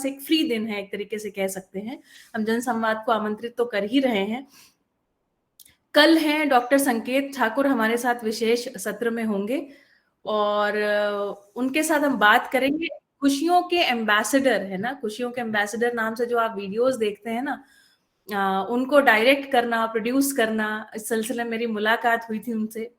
एक फ्री दिन है, एक तरीके से कह सकते हैं। हम जनसंवाद को आमंत्रित तो कर ही रहे हैं। कल हैं डॉक्टर संकेत ठाकुर हमारे साथ विशेष सत्र में होंगे और उनके साथ हम बात करेंगे खुशियों के एम्बेसडर, है ना, खुशियों के एम्बेसडर नाम से जो आप वीडियोस देखते हैं ना, उनको डायरेक्ट करना, प्रोड्यूस करना, इस सिलसिले में मेरी मुलाकात हुई थी उनसे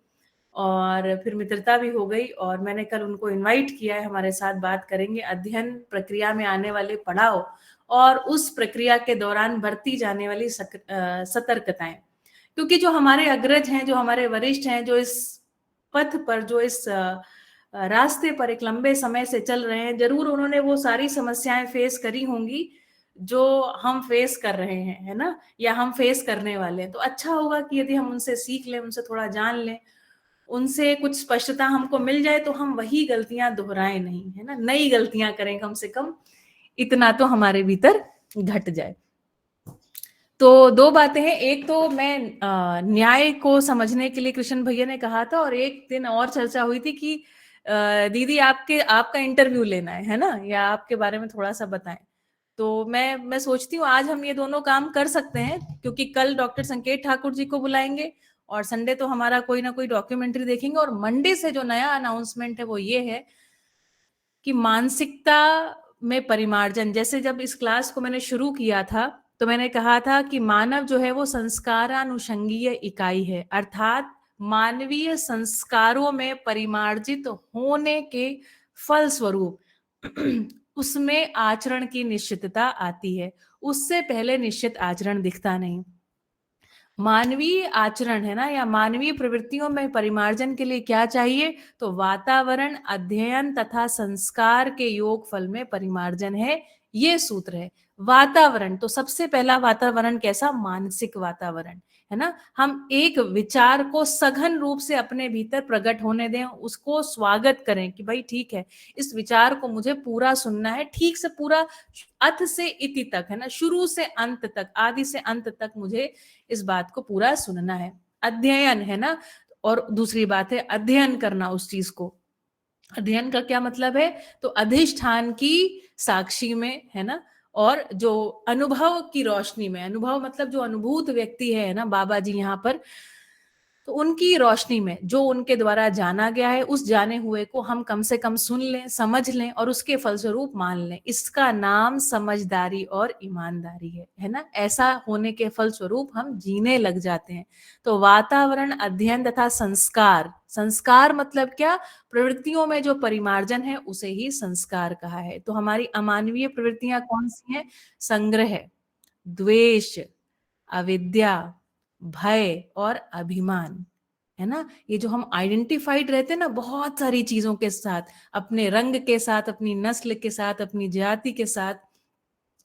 और फिर मित्रता भी हो गई और मैंने कल उनको इनवाइट किया है, हमारे साथ बात करेंगे अध्ययन प्रक्रिया में आने वाले पड़ाव और उस प्रक्रिया के दौरान बरती जाने वाली सतर्कताएं, क्योंकि जो हमारे अग्रज हैं, जो हमारे वरिष्ठ हैं, जो इस पथ पर, जो इस रास्ते पर एक लंबे समय से चल रहे हैं, जरूर उन्होंने वो सारी समस्याएं फेस करी होंगी जो हम फेस कर रहे हैं, है ना, या हम फेस करने वाले हैं। तो अच्छा होगा कि यदि हम उनसे सीख लें, उनसे थोड़ा जान लें, उनसे कुछ स्पष्टता हमको मिल जाए तो हम वही गलतियां दोहराएं नहीं, है ना, नई गलतियां करें, कम से कम इतना तो हमारे भीतर घट जाए। तो दो बातें हैं, एक तो मैं न्याय को समझने के लिए कृष्ण भैया ने कहा था और एक दिन और चर्चा हुई थी कि दीदी आपका इंटरव्यू लेना है ना, या आपके बारे में थोड़ा सा बताएं। तो मैं सोचती हूँ आज हम ये दोनों काम कर सकते हैं, क्योंकि कल डॉक्टर संकेत ठाकुर जी को बुलाएंगे और संडे तो हमारा कोई ना कोई डॉक्यूमेंट्री देखेंगे और मंडे से जो नया अनाउंसमेंट है वो ये है कि मानसिकता में परिमार्जन। जैसे जब इस क्लास को मैंने शुरू किया था तो मैंने कहा था कि मानव जो है वो संस्कारानुषंगीय इकाई है, अर्थात मानवीय संस्कारों में परिमार्जित होने के फलस्वरूप उसमें आचरण की निश्चितता आती है, उससे पहले निश्चित आचरण दिखता नहीं। मानवीय आचरण, है ना, या मानवीय प्रवृत्तियों में परिमार्जन के लिए क्या चाहिए, तो वातावरण, अध्ययन तथा संस्कार के योग फल में परिमार्जन है, ये सूत्र है। वातावरण, तो सबसे पहला वातावरण कैसा, मानसिक वातावरण, है ना, हम एक विचार को सघन रूप से अपने भीतर प्रकट होने दें, उसको स्वागत करें कि भाई ठीक है, इस विचार को मुझे पूरा सुनना है, ठीक से पूरा, अथ से इति तक, है ना, शुरू से अंत तक, आदि से अंत तक मुझे इस बात को पूरा सुनना है। अध्ययन, है ना, और दूसरी बात है अध्ययन करना उस चीज को। अध्ययन का क्या मतलब है, तो अधिष्ठान की साक्षी में, है ना, और जो अनुभव की रोशनी में, अनुभव मतलब जो अनुभूत व्यक्ति है ना, बाबा जी यहाँ पर, तो उनकी रोशनी में जो उनके द्वारा जाना गया है, उस जाने हुए को हम कम से कम सुन लें, समझ लें और उसके फलस्वरूप मान लें। इसका नाम समझदारी और ईमानदारी है ना। ऐसा होने के फलस्वरूप हम जीने लग जाते हैं। तो वातावरण, अध्ययन तथा संस्कार, संस्कार मतलब क्या, प्रवृत्तियों में जो परिमार्जन है उसे ही संस्कार कहा है। तो हमारी अमानवीय प्रवृत्तियां कौन सी हैं, संग्रह, द्वेष, अविद्या, भय और अभिमान, है ना। ये जो हम आइडेंटिफाइड रहते हैं ना बहुत सारी चीजों के साथ, अपने रंग के साथ, अपनी नस्ल के साथ, अपनी जाति के साथ,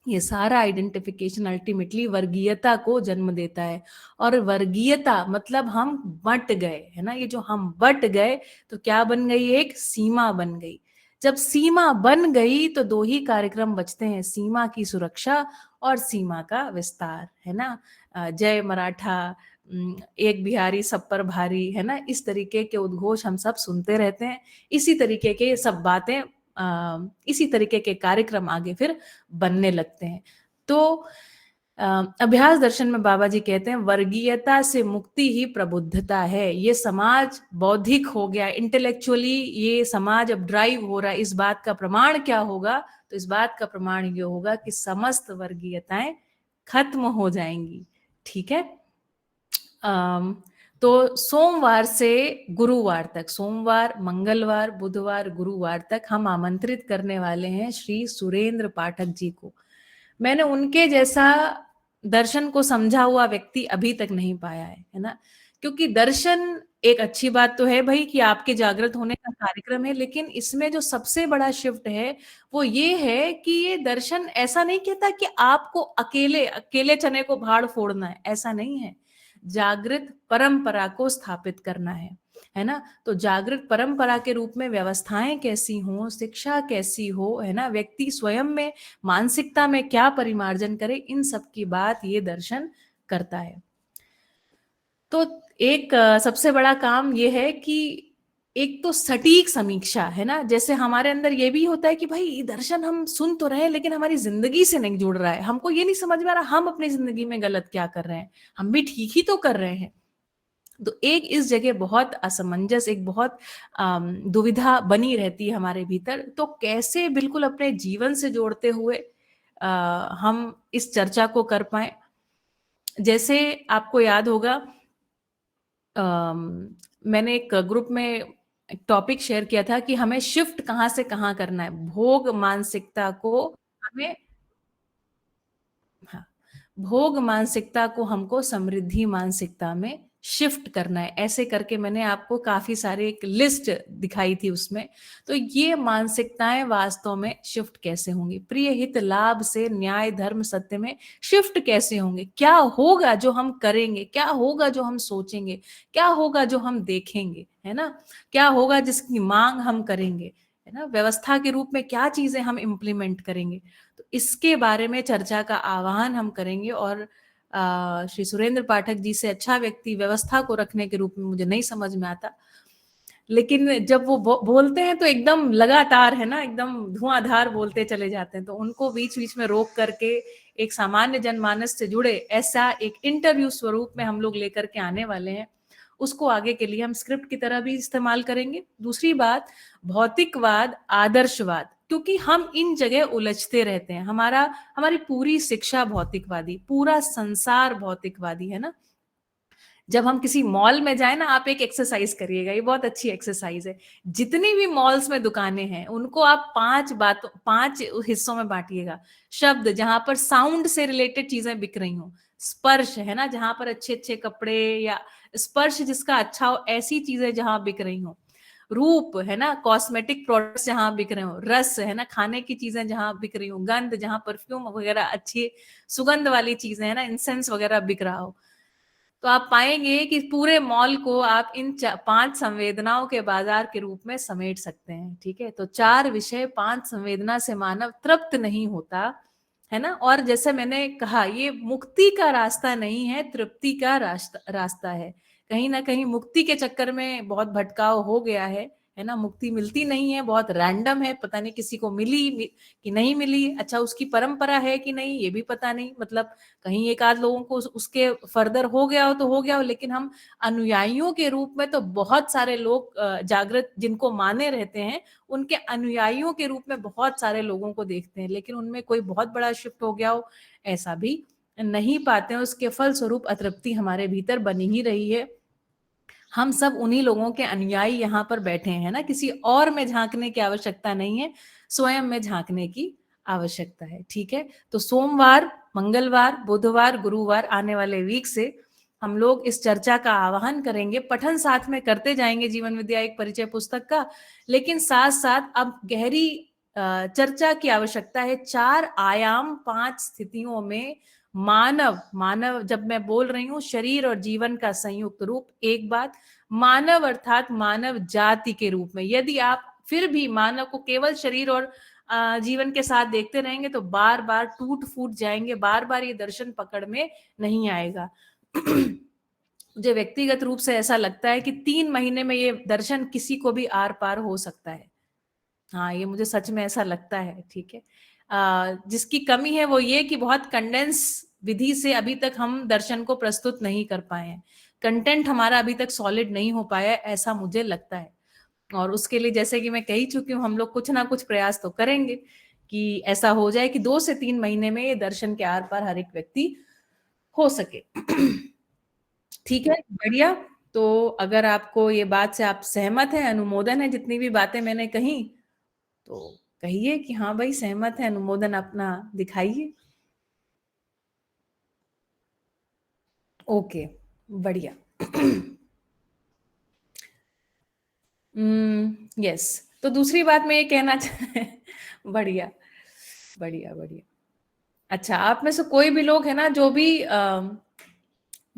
ये सारा आइडेंटिफिकेशन अल्टीमेटली वर्गीयता को जन्म देता है। और वर्गीयता मतलब हम बट गए, है ना, ये जो हम बट गए तो क्या बन गई, एक सीमा बन गई। जब सीमा बन गई तो दो ही कार्यक्रम बचते हैं, सीमा की सुरक्षा और सीमा का विस्तार, है ना। जय मराठा, एक बिहारी सब पर भारी, है ना, इस तरीके के उद्घोष हम सब सुनते रहते हैं। इसी तरीके के सब बातें, इसी तरीके के कार्यक्रम आगे फिर बनने लगते हैं। तो अभ्यास दर्शन में बाबा जी कहते हैं वर्गीयता से मुक्ति ही प्रबुद्धता है। ये समाज बौद्धिक हो गया, इंटेलेक्चुअली ये समाज अब ड्राइव हो रहा है। इस बात का प्रमाण क्या होगा, तो इस बात का प्रमाण ये होगा कि समस्त वर्गीयताएं खत्म हो जाएंगी। ठीक है। तो सोमवार से गुरुवार तक, सोमवार, मंगलवार, बुधवार, गुरुवार तक हम आमंत्रित करने वाले हैं श्री सुरेंद्र पाठक जी को। मैंने उनके जैसा दर्शन को समझा हुआ व्यक्ति अभी तक नहीं पाया है ना। क्योंकि दर्शन एक अच्छी बात तो है भाई कि आपके जागृत होने का कार्यक्रम है, लेकिन इसमें जो सबसे बड़ा शिफ्ट है वो ये है कि ये दर्शन ऐसा नहीं कहता कि आपको अकेले अकेले चने को भाड़ फोड़ना है, ऐसा नहीं है। जागृत परंपरा को स्थापित करना है ना। तो जागृत परंपरा के रूप में व्यवस्थाएं कैसी हो, शिक्षा कैसी हो, है ना, व्यक्ति स्वयं में मानसिकता में क्या परिमार्जन करे, इन सब की बात ये दर्शन करता है। तो एक सबसे बड़ा काम ये है कि एक तो सटीक समीक्षा है ना, जैसे हमारे अंदर ये भी होता है कि भाई दर्शन हम सुन तो रहे हैं लेकिन हमारी जिंदगी से नहीं जुड़ रहा है, हमको ये नहीं समझ में आ रहा हम अपनी जिंदगी में गलत क्या कर रहे हैं, हम भी ठीक ही तो कर रहे हैं। तो एक इस जगह बहुत असमंजस, एक बहुत दुविधा बनी रहती है हमारे भीतर, तो कैसे बिल्कुल अपने जीवन से जोड़ते हुए हम इस चर्चा को कर पाए। जैसे आपको याद होगा, मैंने एक ग्रुप में एक टॉपिक शेयर किया था कि हमें शिफ्ट कहाँ से कहाँ करना है, भोग मानसिकता को हमें, हाँ, भोग मानसिकता को हमको समृद्धि मानसिकता में शिफ्ट करना है। ऐसे करके मैंने आपको काफी सारे एक लिस्ट दिखाई थी उसमें। तो ये मानसिकताएं वास्तव में शिफ्ट कैसे होंगी, प्रिय हित लाभ से न्याय धर्म सत्य में शिफ्ट कैसे होंगे, क्या होगा जो हम करेंगे, क्या होगा जो हम सोचेंगे, क्या होगा जो हम देखेंगे, है ना, क्या होगा जिसकी मांग हम करेंगे, है ना, व्यवस्था के रूप में क्या चीजें हम इम्प्लीमेंट करेंगे। तो इसके बारे में चर्चा का आह्वान हम करेंगे। और श्री सुरेंद्र पाठक जी से अच्छा व्यक्ति व्यवस्था को रखने के रूप में मुझे नहीं समझ में आता, लेकिन जब वो बोलते हैं तो एकदम लगातार, है ना, एकदम धुआंधार बोलते चले जाते हैं, तो उनको बीच बीच में रोक करके एक सामान्य जनमानस से जुड़े ऐसा एक इंटरव्यू स्वरूप में हम लोग लेकर के आने वाले हैं। उसको आगे के लिए हम स्क्रिप्ट की तरह भी इस्तेमाल करेंगे। दूसरी बात, भौतिकवाद आदर्शवाद, क्योंकि हम इन जगह उलझते रहते हैं, हमारी पूरी शिक्षा भौतिकवादी, पूरा संसार भौतिकवादी है ना। जब हम किसी मॉल में जाए ना, आप एक एक्सरसाइज करिएगा, ये बहुत अच्छी एक्सरसाइज है। जितनी भी मॉल्स में दुकानें हैं उनको आप 5 हिस्सों में बांटिएगा। शब्द, जहां पर साउंड से रिलेटेड चीजें बिक रही हो। स्पर्श, है ना, जहां पर अच्छे अच्छे कपड़े या स्पर्श जिसका अच्छा हो, ऐसी चीजें जहां बिक रही हो। रूप, है ना, कॉस्मेटिक प्रोडक्ट्स जहां बिक रहे हो। रस, है ना, खाने की चीजें जहां बिक रही हो। गंध, जहां परफ्यूम वगैरह अच्छी सुगंध वाली चीजें, है ना, इंसेंस वगैरह बिक रहा हो। तो आप पाएंगे कि पूरे मॉल को आप इन 5 संवेदनाओं के बाजार के रूप में समेट सकते हैं। ठीक है, तो 4 विषय 5 संवेदना से मानव तृप्त नहीं होता, है ना। और जैसे मैंने कहा, ये मुक्ति का रास्ता नहीं है, तृप्ति का रास्ता है। कहीं ना कहीं मुक्ति के चक्कर में बहुत भटकाव हो गया है ना, मुक्ति मिलती नहीं है, बहुत रैंडम है, पता नहीं किसी को मिली कि नहीं मिली, अच्छा उसकी परंपरा है कि नहीं ये भी पता नहीं, मतलब कहीं एक आध लोगों को उसके फर्दर हो गया हो तो हो गया हो, लेकिन हम अनुयायियों के रूप में तो बहुत सारे लोग जागृत जिनको माने रहते हैं, उनके अनुयायियों के रूप में बहुत सारे लोगों को देखते हैं, लेकिन उनमें कोई बहुत बड़ा शिफ्ट हो गया हो ऐसा भी नहीं पाते हैं। उसके फलस्वरूप अतृप्ति हमारे भीतर बनी ही रही है। हम सब उन्हीं लोगों के अनुयायी यहाँ पर बैठे हैं ना, किसी और में झांकने की आवश्यकता नहीं है, स्वयं में झांकने की आवश्यकता है। ठीक है, तो सोमवार, मंगलवार, बुधवार, गुरुवार आने वाले वीक से हम लोग इस चर्चा का आह्वान करेंगे। पठन साथ में करते जाएंगे, जीवन विद्या एक परिचय पुस्तक का, लेकिन साथ साथ अब गहरी चर्चा की आवश्यकता है। 4 आयाम 5 स्थितियों में मानव, मानव जब मैं बोल रही हूँ शरीर और जीवन का संयुक्त रूप, एक बात, मानव अर्थात मानव जाति के रूप में। यदि आप फिर भी मानव को केवल शरीर और जीवन के साथ देखते रहेंगे तो बार बार टूट फूट जाएंगे, बार बार ये दर्शन पकड़ में नहीं आएगा। मुझे व्यक्तिगत रूप से ऐसा लगता है कि 3 महीने में ये दर्शन किसी को भी आर पार हो सकता है। हाँ, ये मुझे सच में ऐसा लगता है। ठीक है, जिसकी कमी है वो ये कि बहुत कंडेंस विधि से अभी तक हम दर्शन को प्रस्तुत नहीं कर पाए हैं, कंटेंट हमारा अभी तक सॉलिड नहीं हो पाया है, ऐसा मुझे लगता है। और उसके लिए जैसे कि मैं कही चुकी हूँ, हम लोग कुछ ना कुछ प्रयास तो करेंगे कि ऐसा हो जाए कि 2 से 3 महीने में ये दर्शन के आर पार हर एक व्यक्ति हो सके। ठीक है, बढ़िया। तो अगर आपको ये बात से आप सहमत हैं, अनुमोदन है जितनी भी बातें मैंने कही, तो कहिए कि हाँ भाई सहमत है, अनुमोदन अपना दिखाइए। ओके, बढ़िया। यस, तो दूसरी बात मैं ये कहना बढ़िया, बढ़िया, बढ़िया। अच्छा, आप में से कोई भी लोग है ना जो भी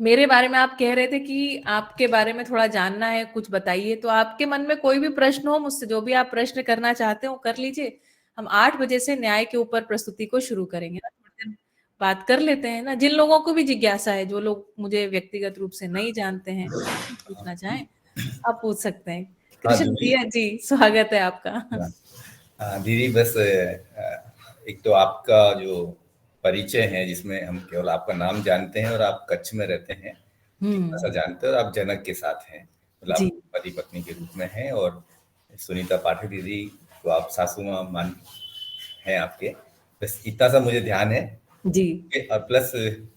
मेरे बारे में आप कह रहे थे कि आपके बारे में थोड़ा जानना है, कुछ बताइए, तो आपके मन में कोई भी प्रश्न हो मुझसे, जो भी आप प्रश्न करना चाहते हो कर लीजिए। हम 8 बजे से न्याय के ऊपर प्रस्तुति को शुरू करेंगे ना, थोड़ी देर बात कर लेते हैं ना, जिन लोगों को भी जिज्ञासा है, जो लोग मुझे व्यक्तिगत रूप से नहीं जानते हैं, पूछना चाहें आप पूछ सकते हैं। हाँ कृष्ण दीदी। भैया जी, स्वागत है आपका। हाँ, हाँ, दीदी बस एक तो आपका जो परिचय है जिसमें हम केवल आपका नाम जानते हैं और आप कच्छ में रहते हैं, इतना सा हम्म। जानते हैं, और आप जनक के साथ हैं, मतलब जी। आप पति पत्नी के रूप में हैं, और सुनीता पाठक दीदी को आप सासू माँ मान हैं आपके। बस इतना सा मुझे ध्यान है। जी। और प्लस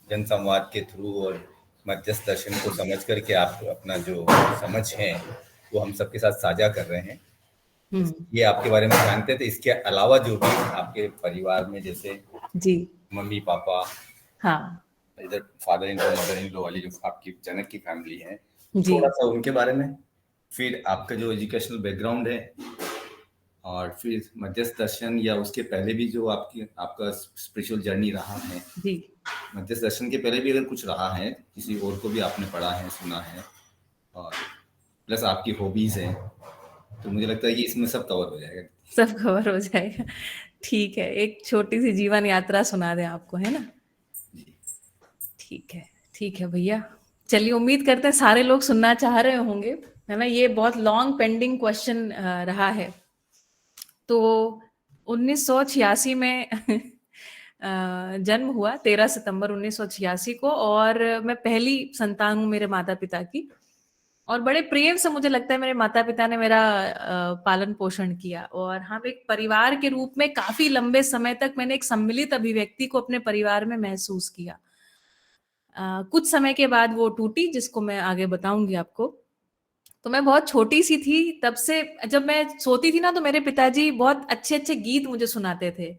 जन संवाद के थ्रू और मध्यस्थ दर्शन को समझ करके आप अपना जो समझ है वो हम सबके साथ साझा कर रहे हैं। हम्म। ये आपके बारे में जानते थे। इसके अलावा जो भी आपके परिवार में जैसे जी। मम्मी पापा, हाँ। इधर father in law mother in law वाली जो आपकी जनक की फैमिली है, जी। थोड़ा सा उनके बारे में, फिर आपका जो एजुकेशनल बैकग्राउंड है, और फिर मध्यस्थ दर्शन या उसके पहले भी जो आपका स्पिरिचुअल जर्नी रहा है, जी। मध्यस्थ दर्शन के पहले भी अगर कुछ रहा है, किसी और को भी आपने पढ़ा है सुना है, और प्लस आपकी हॉबीज हैं, तो मुझे लगता है कि इसमें सब कवर हो जाएगा। सब कवर हो जाएगा। ठीक है, एक छोटी सी जीवन यात्रा सुना दें आपको, है ना? जी। ठीक है। ठीक है भैया, चलिए, उम्मीद करते हैं सारे लोग सुनना चाह रहे होंगे, है ना? ये बहुत लॉन्ग पेंडिंग क्वेश्चन रहा है। तो 1986 में जन्म हुआ, 13 सितंबर 1986 को, और मैं पहली संतान हूँ मेरे माता पिता की। और बड़े प्रेम से मुझे लगता है मेरे माता पिता ने मेरा पालन पोषण किया, और हम एक परिवार के रूप में काफी लंबे समय तक मैंने एक सम्मिलित अभिव्यक्ति को अपने परिवार में महसूस किया। कुछ समय के बाद वो टूटी, जिसको मैं आगे बताऊंगी आपको। तो मैं बहुत छोटी सी थी तब से, जब मैं सोती थी ना, तो मेरे पिताजी बहुत अच्छे अच्छे गीत मुझे सुनाते थे,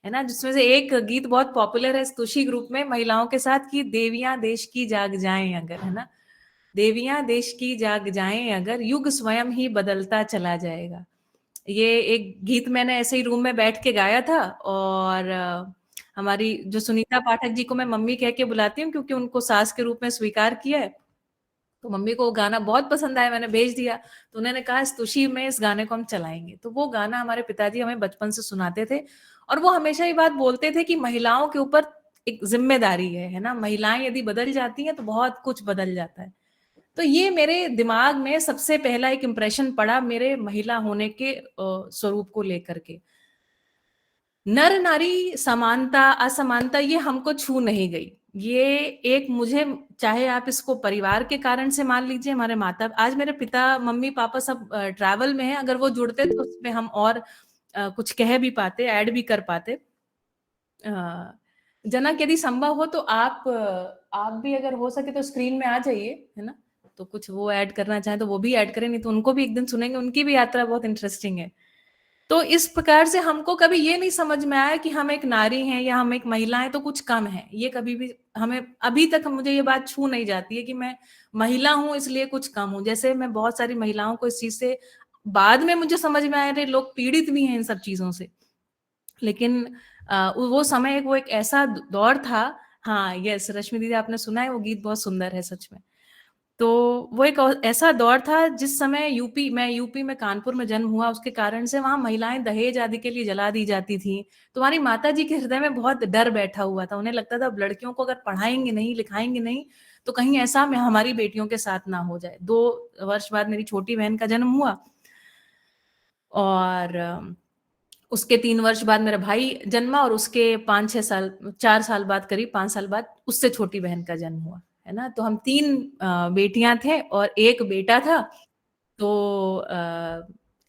है ना? जिसमें से एक गीत बहुत पॉपुलर है स्तुषी ग्रुप में महिलाओं के साथ, कि देवियां देश की जाग जाएं अगर, है ना? देवियां देश की जाग जाएं अगर, युग स्वयं ही बदलता चला जाएगा। ये एक गीत मैंने ऐसे ही रूम में बैठ के गाया था। और हमारी जो सुनीता पाठक जी को मैं मम्मी कह के बुलाती हूँ, क्योंकि उनको सास के रूप में स्वीकार किया है, तो मम्मी को वो गाना बहुत पसंद आया, मैंने भेज दिया। तो उन्होंने कहा स्तुषी में इस गाने को हम चलाएंगे। तो वो गाना हमारे पिताजी हमें बचपन से सुनाते थे, और वो हमेशा ये बात बोलते थे कि महिलाओं के ऊपर एक जिम्मेदारी है ना? महिलाएं यदि बदल जाती हैं तो बहुत कुछ बदल जाता है। तो ये मेरे दिमाग में सबसे पहला एक इम्प्रेशन पड़ा मेरे महिला होने के स्वरूप को लेकर के। नर नारी समानता असमानता ये हमको छू नहीं गई। ये एक मुझे, चाहे आप इसको परिवार के कारण से मान लीजिए, हमारे माता, आज मेरे पिता मम्मी पापा सब ट्रैवल में हैं, अगर वो जुड़ते तो उसमें हम और कुछ कह भी पाते, ऐड भी कर पाते। जनक, यदि संभव हो तो आप भी अगर हो सके तो स्क्रीन में आ जाइए, है ना? तो कुछ वो ऐड करना चाहे तो वो भी ऐड करें, नहीं तो उनको भी एक दिन सुनेंगे, उनकी भी यात्रा बहुत इंटरेस्टिंग है। तो इस प्रकार से हमको कभी ये नहीं समझ में आया कि हम एक नारी हैं या हम एक महिला हैं तो कुछ कम है। ये कभी भी हमें, अभी तक मुझे ये बात छू नहीं जाती है कि मैं महिला हूं इसलिए कुछ कम हूं। जैसे मैं बहुत सारी महिलाओं को इस चीज से बाद में मुझे समझ में आया, रे लोग पीड़ित भी हैं इन सब चीजों से। लेकिन वो समय वो एक ऐसा दौर था। हाँ, यस रश्मि दीदी, आपने सुना है वो गीत, बहुत सुंदर है सच में। तो वो एक ऐसा दौर था जिस समय यूपी में कानपुर में जन्म हुआ, उसके कारण से वहां महिलाएं दहेज आदि के लिए जला दी जाती थी। तुम्हारी माता जी के हृदय में बहुत डर बैठा हुआ था। उन्हें लगता था अब लड़कियों को अगर पढ़ाएंगे नहीं लिखाएंगे नहीं तो कहीं ऐसा में हमारी बेटियों के साथ ना हो जाए। 2 वर्ष बाद मेरी छोटी बहन का जन्म हुआ, और उसके 3 वर्ष बाद मेरा भाई जन्मा, और उसके 5-6 साल 4 साल बाद, करीब 5 साल बाद उससे छोटी बहन का जन्म हुआ, है ना? तो हम 3 बेटियां थे और एक बेटा था। तो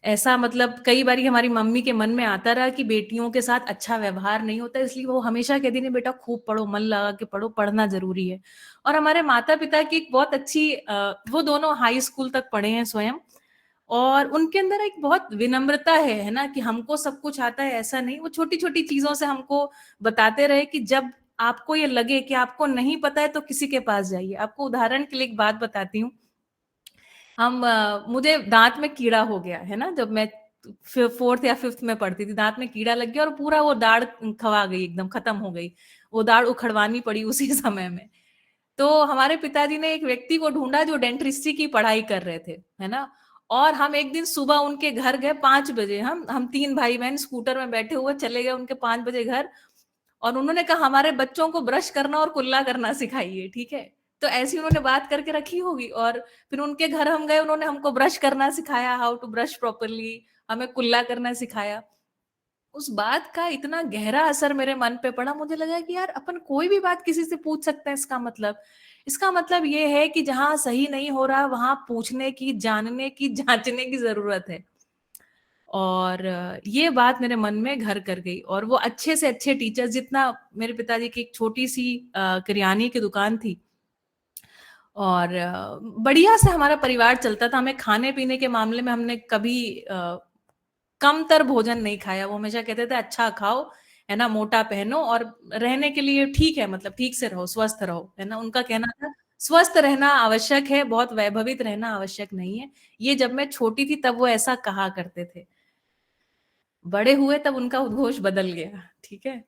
ऐसा, मतलब कई बारी हमारी मम्मी के मन में आता रहा कि बेटियों के साथ अच्छा व्यवहार नहीं होता, इसलिए वो हमेशा कहती थी बेटा खूब पढ़ो, मन लगा के पढ़ो, पढ़ना जरूरी है। और हमारे माता पिता की एक बहुत अच्छी, वो दोनों हाई स्कूल तक पढ़े हैं स्वयं, और उनके अंदर एक बहुत विनम्रता है ना? कि हमको सब कुछ आता है ऐसा नहीं। वो छोटी छोटी चीजों से हमको बताते रहे कि जब आपको ये लगे कि आपको नहीं पता है तो किसी के पास जाइए। आपको उदाहरण के लिए एक बात बताती हूँ। मुझे दांत में कीड़ा हो गया, है ना? जब मैं 4th या 5th में पढ़ती थी, दांत में कीड़ा लग गया और पूरा वो दाढ़ खवा गई, एकदम खत्म हो गई। वो दाढ़ उखड़वानी पड़ी उसी समय में। तो हमारे पिताजी ने एक व्यक्ति को ढूंढा जो डेंटिस्ट्री की पढ़ाई कर रहे थे, है ना? और हम एक दिन सुबह उनके घर गए 5 बजे। हम 3 भाई बहन स्कूटर में बैठे हुए चले गए उनके 5 बजे घर। और उन्होंने कहा हमारे बच्चों को ब्रश करना और कुल्ला करना सिखाइए, ठीक है? तो ऐसी उन्होंने बात करके रखी होगी। और फिर उनके घर हम गए, उन्होंने हमको ब्रश करना सिखाया, हाउ टू ब्रश प्रॉपरली, हमें कुल्ला करना सिखाया। उस बात का इतना गहरा असर मेरे मन पे पड़ा, मुझे लगा कि यार अपन कोई भी बात किसी से पूछ सकते हैं। इसका मतलब ये है कि जहां सही नहीं हो रहा वहां पूछने की, जानने की, जांचने की जरूरत है। और ये बात मेरे मन में घर कर गई। और वो अच्छे से अच्छे टीचर, जितना मेरे पिताजी की एक छोटी सी किराने की दुकान थी, और बढ़िया से हमारा परिवार चलता था। हमें खाने पीने के मामले में हमने कभी कमतर भोजन नहीं खाया। वो हमेशा कहते थे अच्छा खाओ, है ना, मोटा पहनो, और रहने के लिए ठीक है, मतलब ठीक से रहो, स्वस्थ रहो, है ना। उनका कहना था स्वस्थ रहना आवश्यक है, बहुत वैभवित रहना आवश्यक नहीं है। ये जब मैं छोटी थी तब वो ऐसा कहा करते थे। बड़े हुए तब उनका उद्घोष बदल गया, ठीक है।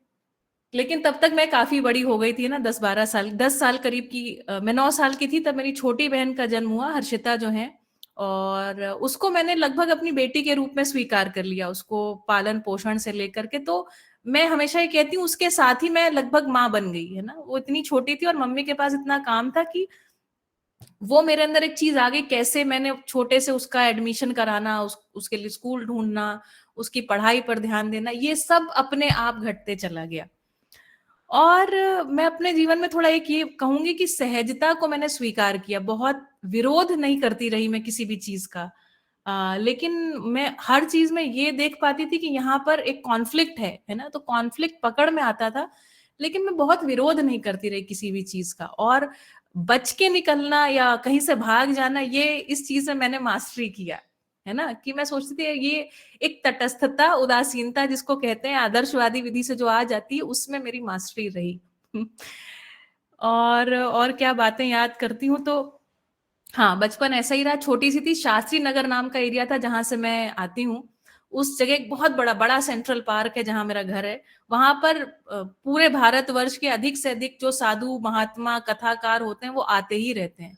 लेकिन तब तक मैं काफी बड़ी हो गई थी ना, 10-12 साल, 10 साल करीब की, मैं 9 साल की थी तब मेरी छोटी बहन का जन्म हुआ, हर्षिता जो है। और उसको मैंने लगभग अपनी बेटी के रूप में स्वीकार कर लिया, उसको पालन पोषण से लेकर के। तो मैं हमेशा ये कहती हूँ, उसके साथ ही मैं लगभग माँ बन गई, है ना। वो इतनी छोटी थी और मम्मी के पास इतना काम था कि वो मेरे अंदर एक चीज आ गई। कैसे मैंने छोटे से उसका एडमिशन कराना, उसके लिए स्कूल ढूंढना, उसकी पढ़ाई पर ध्यान देना, ये सब अपने आप घटते चला गया। और मैं अपने जीवन में थोड़ा एक ये कहूंगी कि सहजता को मैंने स्वीकार किया, बहुत विरोध नहीं करती रही मैं किसी भी चीज का। लेकिन मैं हर चीज में ये देख पाती थी कि यहाँ पर एक कॉन्फ्लिक्ट है ना, तो कॉन्फ्लिक्ट पकड़ में आता था। लेकिन मैं बहुत विरोध नहीं करती रही किसी भी चीज का। और बच के निकलना या कहीं से भाग जाना, ये इस चीज में मैंने मास्टरी किया, है ना। कि मैं सोचती थी ये एक तटस्थता, उदासीनता जिसको कहते हैं, आदर्शवादी विधि से जो आ जाती है, उसमें मेरी मास्टरी रही। और क्या बातें याद करती हूँ तो, हाँ, बचपन ऐसा ही रहा। छोटी सी थी, शास्त्री नगर नाम का एरिया था जहां से मैं आती हूँ। उस जगह एक बहुत बड़ा बड़ा सेंट्रल पार्क है जहां मेरा घर है। वहां पर पूरे भारतवर्ष के अधिक से अधिक जो साधु महात्मा कथाकार होते हैं वो आते ही रहते हैं।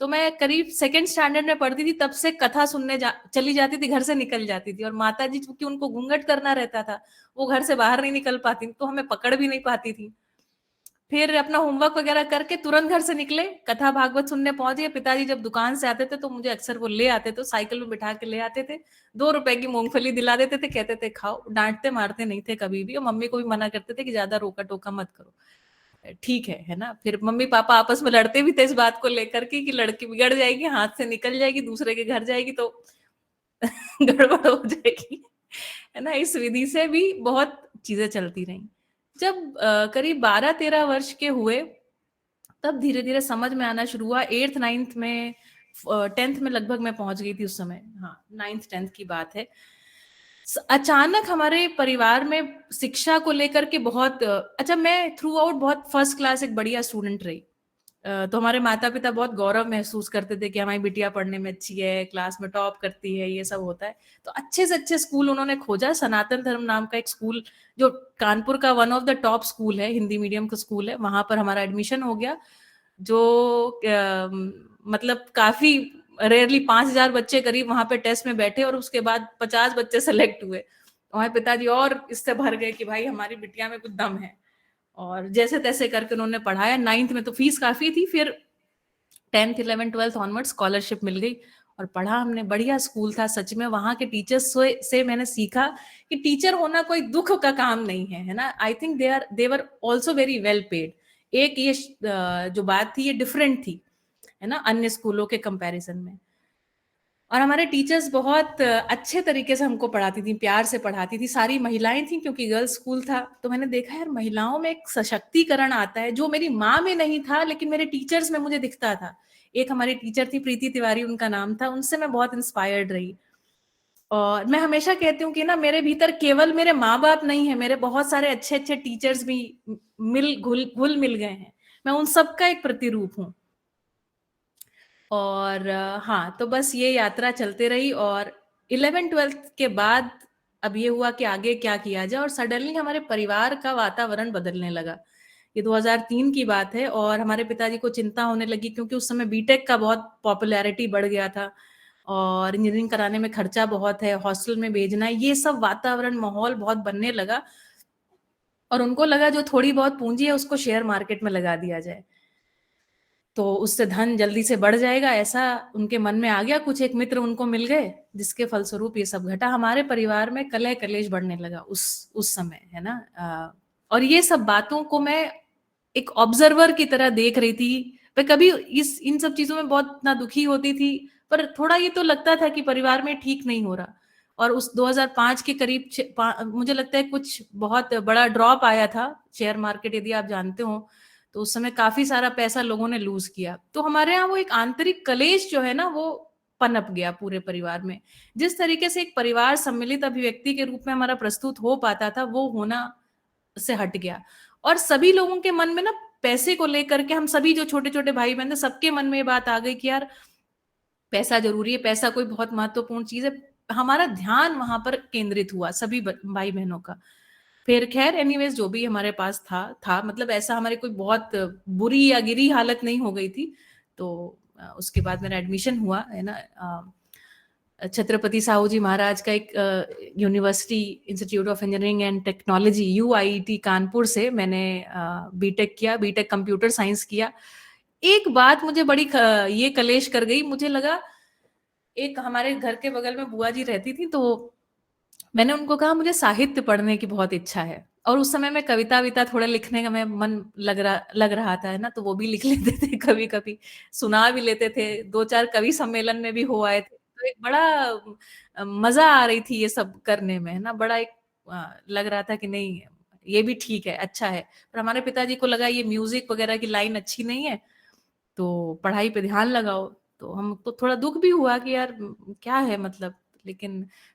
तो मैं करीब सेकंड स्टैंडर्ड में पढ़ती थी, तब से कथा सुनने चली जाती थी, घर से निकल जाती थी। और माता जी, चूंकि उनको घूंघट करना रहता था, वो घर से बाहर नहीं निकल पाती, तो हमें पकड़ भी नहीं पाती थी। फिर अपना होमवर्क वगैरह करके तुरंत घर से निकले, कथा भागवत सुनने पहुंच गए। पिताजी जब दुकान से आते थे तो मुझे अक्सर वो ले आते थे, साइकिल में बिठा के ले आते थे। 2 रुपए की मूंगफली दिला देते थे, कहते थे खाओ। डांटते मारते नहीं थे कभी भी, और मम्मी को भी मना करते थे कि ज्यादा रोका टोका मत करो, ठीक है ना। फिर मम्मी पापा आपस में लड़ते भी थे इस बात को लेकर के कि लड़की बिगड़ जाएगी, हाथ से निकल जाएगी, दूसरे के घर जाएगी तो गड़बड़ हो जाएगी, है ना। इस विधि से भी बहुत चीजें चलती रही। जब करीब 12-13 वर्ष के हुए, तब धीरे धीरे समझ में आना शुरू हुआ। 8th 9th में, 10th में लगभग मैं पहुंच गई थी उस समय, हाँ 9th 10th की बात है। अचानक हमारे परिवार में शिक्षा को लेकर के बहुत अच्छा, मैं थ्रू आउट बहुत फर्स्ट क्लास एक बढ़िया स्टूडेंट रही। तो हमारे माता पिता बहुत गौरव महसूस करते थे कि हमारी बिटिया पढ़ने में अच्छी है, क्लास में टॉप करती है, ये सब होता है। तो अच्छे से अच्छे स्कूल उन्होंने खोजा। सनातन धर्म नाम का एक स्कूल, जो कानपुर का one of the top school है, हिंदी मीडियम का स्कूल है, वहां पर हमारा एडमिशन हो गया। जो मतलब काफी रेयरली 5,000 बच्चे करीब वहां पे टेस्ट में बैठे, और उसके बाद 50 बच्चे सेलेक्ट हुए। हमारे पिताजी और इससे भर गए कि भाई हमारी बिटिया में कुछ दम है। और जैसे तैसे करके उन्होंने पढ़ाया। 9th में तो फीस काफी थी, फिर 10th 11th 12th onward scholarship मिल गई, और पढ़ा हमने। बढ़िया स्कूल था सच में। वहां के टीचर्स से मैंने सीखा कि टीचर होना कोई दुख का काम नहीं है ना। I think they were also very well paid. एक ये जो बात थी ये डिफरेंट थी, है ना, अन्य स्कूलों के कंपैरिजन में। और हमारे टीचर्स बहुत अच्छे तरीके से हमको पढ़ाती थी, प्यार से पढ़ाती थी। सारी महिलाएं थी क्योंकि गर्ल्स स्कूल था। तो मैंने देखा यार, महिलाओं में एक सशक्तिकरण आता है जो मेरी माँ में नहीं था, लेकिन मेरे टीचर्स में मुझे दिखता था। एक हमारी टीचर थी, प्रीति तिवारी उनका नाम था, उनसे मैं बहुत इंस्पायर्ड रही। और मैं हमेशा कहती हूँ कि ना, मेरे भीतर केवल मेरे माँ बाप नहीं है, मेरे बहुत सारे अच्छे अच्छे टीचर्स भी मिल घुल मिल गए हैं। मैं उन सबका एक प्रतिरूप हूँ। और हाँ, तो बस ये यात्रा चलते रही। और 11th 12th के बाद अब ये हुआ कि आगे क्या किया जाए, और सडनली हमारे परिवार का वातावरण बदलने लगा। ये 2003 की बात है, और हमारे पिताजी को चिंता होने लगी क्योंकि उस समय बीटेक का बहुत पॉपुलैरिटी बढ़ गया था, और इंजीनियरिंग कराने में खर्चा बहुत है, हॉस्टल में भेजना है, ये सब वातावरण माहौल बहुत बनने लगा। और उनको लगा जो थोड़ी बहुत पूंजी है उसको शेयर मार्केट में लगा दिया जाए। तो उससे धन जल्दी से बढ़ जाएगा, ऐसा उनके मन में आ गया। कुछ एक मित्र उनको मिल गए, जिसके फलस्वरूप ये सब घटा। हमारे परिवार में कलह कलेश बढ़ने लगा उस समय, है ना। और ये सब बातों को मैं एक ऑब्जर्वर की तरह देख रही थी। मैं कभी इन सब चीजों में बहुत ना दुखी होती थी, पर थोड़ा ये तो लगता था कि परिवार में ठीक नहीं हो रहा। और उस 2005 के करीब मुझे लगता है कुछ बहुत बड़ा ड्रॉप आया था शेयर मार्केट, यदि आप जानते हो। तो उस समय काफी सारा पैसा लोगों ने लूज किया। तो हमारे यहाँ वो एक आंतरिक कलेश जो है ना, वो पनप गया पूरे परिवार में। जिस तरीके से एक परिवार सम्मिलित अभिव्यक्ति के रूप में हमारा प्रस्तुत हो पाता था, वो होना से हट गया। और सभी लोगों के मन में ना पैसे को लेकर के, हम सभी जो छोटे छोटे भाई बहन थे, सबके मन में ये बात आ गई कि यार पैसा जरूरी है, पैसा कोई बहुत महत्वपूर्ण चीज है। हमारा ध्यान वहां पर केंद्रित हुआ सभी भाई बहनों का। फिर खैर एनीवेज जो भी हमारे पास था मतलब ऐसा हमारी कोई बहुत बुरी या गिरी हालत नहीं हो गई थी। तो उसके बाद मेरा एडमिशन हुआ, है ना। छत्रपति साहू जी महाराज का एक university, institute of engineering and technology, UIT Kanpur से मैंने बीटेक किया, बीटेक कंप्यूटर साइंस किया। एक बात मुझे बड़ी ये कलेश कर गई। मुझे लगा, एक हमारे घर के बगल में बुआ जी रहती थी, तो मैंने उनको कहा मुझे साहित्य पढ़ने की बहुत इच्छा है। और उस समय में कविता विता थोड़ा लिखने का मैं मन लग रहा था, है ना। तो वो भी लिख लेते थे, कभी कभी सुना भी लेते थे, 2-4 कवि सम्मेलन में भी हो आए थे। तो एक बड़ा मजा आ रही थी ये सब करने में, है ना। बड़ा एक लग रहा था कि नहीं, ये भी ठीक है, अच्छा है। पर हमारे पिताजी को लगा ये म्यूजिक वगैरह की लाइन अच्छी नहीं है, तो पढ़ाई पे ध्यान लगाओ। तो हमको थोड़ा दुख भी हुआ कि यार क्या है मतलब। लेकिन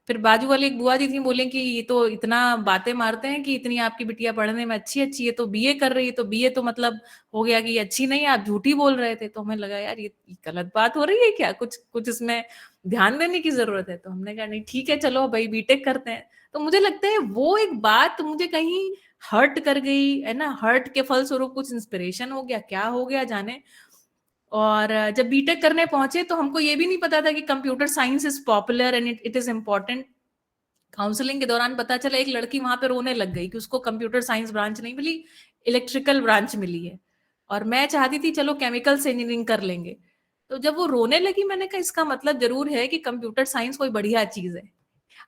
फिर बाजू वाली एक बुआ जी थी, बोले कि ये तो इतना बातें मारते हैं कि इतनी आपकी बिटिया पढ़ने में अच्छी है, तो बीए कर रही है, तो बीए तो मतलब हो गया कि ये अच्छी नहीं है, आप झूठी बोल रहे थे। तो हमें लगा यार ये गलत बात हो रही है क्या, कुछ कुछ इसमें ध्यान देने की जरूरत है। तो हमने कहा नहीं ठीक है, चलो भाई बीटेक करते हैं। तो मुझे लगता है वो एक बात मुझे कहीं हर्ट कर गई, है ना। हर्ट के फलस्वरूप कुछ इंस्पिरेशन हो गया, क्या हो गया जाने। और जब बीटेक करने पहुंचे तो हमको ये भी नहीं पता था कि computer science is popular and it is important. Counselling के दौरान पता चला, एक लड़की वहां पे रोने लग गई कि उसको कंप्यूटर साइंस ब्रांच नहीं मिली, इलेक्ट्रिकल ब्रांच मिली है। और मैं चाहती थी चलो केमिकल से इंजीनियरिंग कर लेंगे। तो जब वो रोने लगी, मैंने कहा इसका मतलब जरूर है कि कंप्यूटर साइंस कोई बढ़िया चीज है।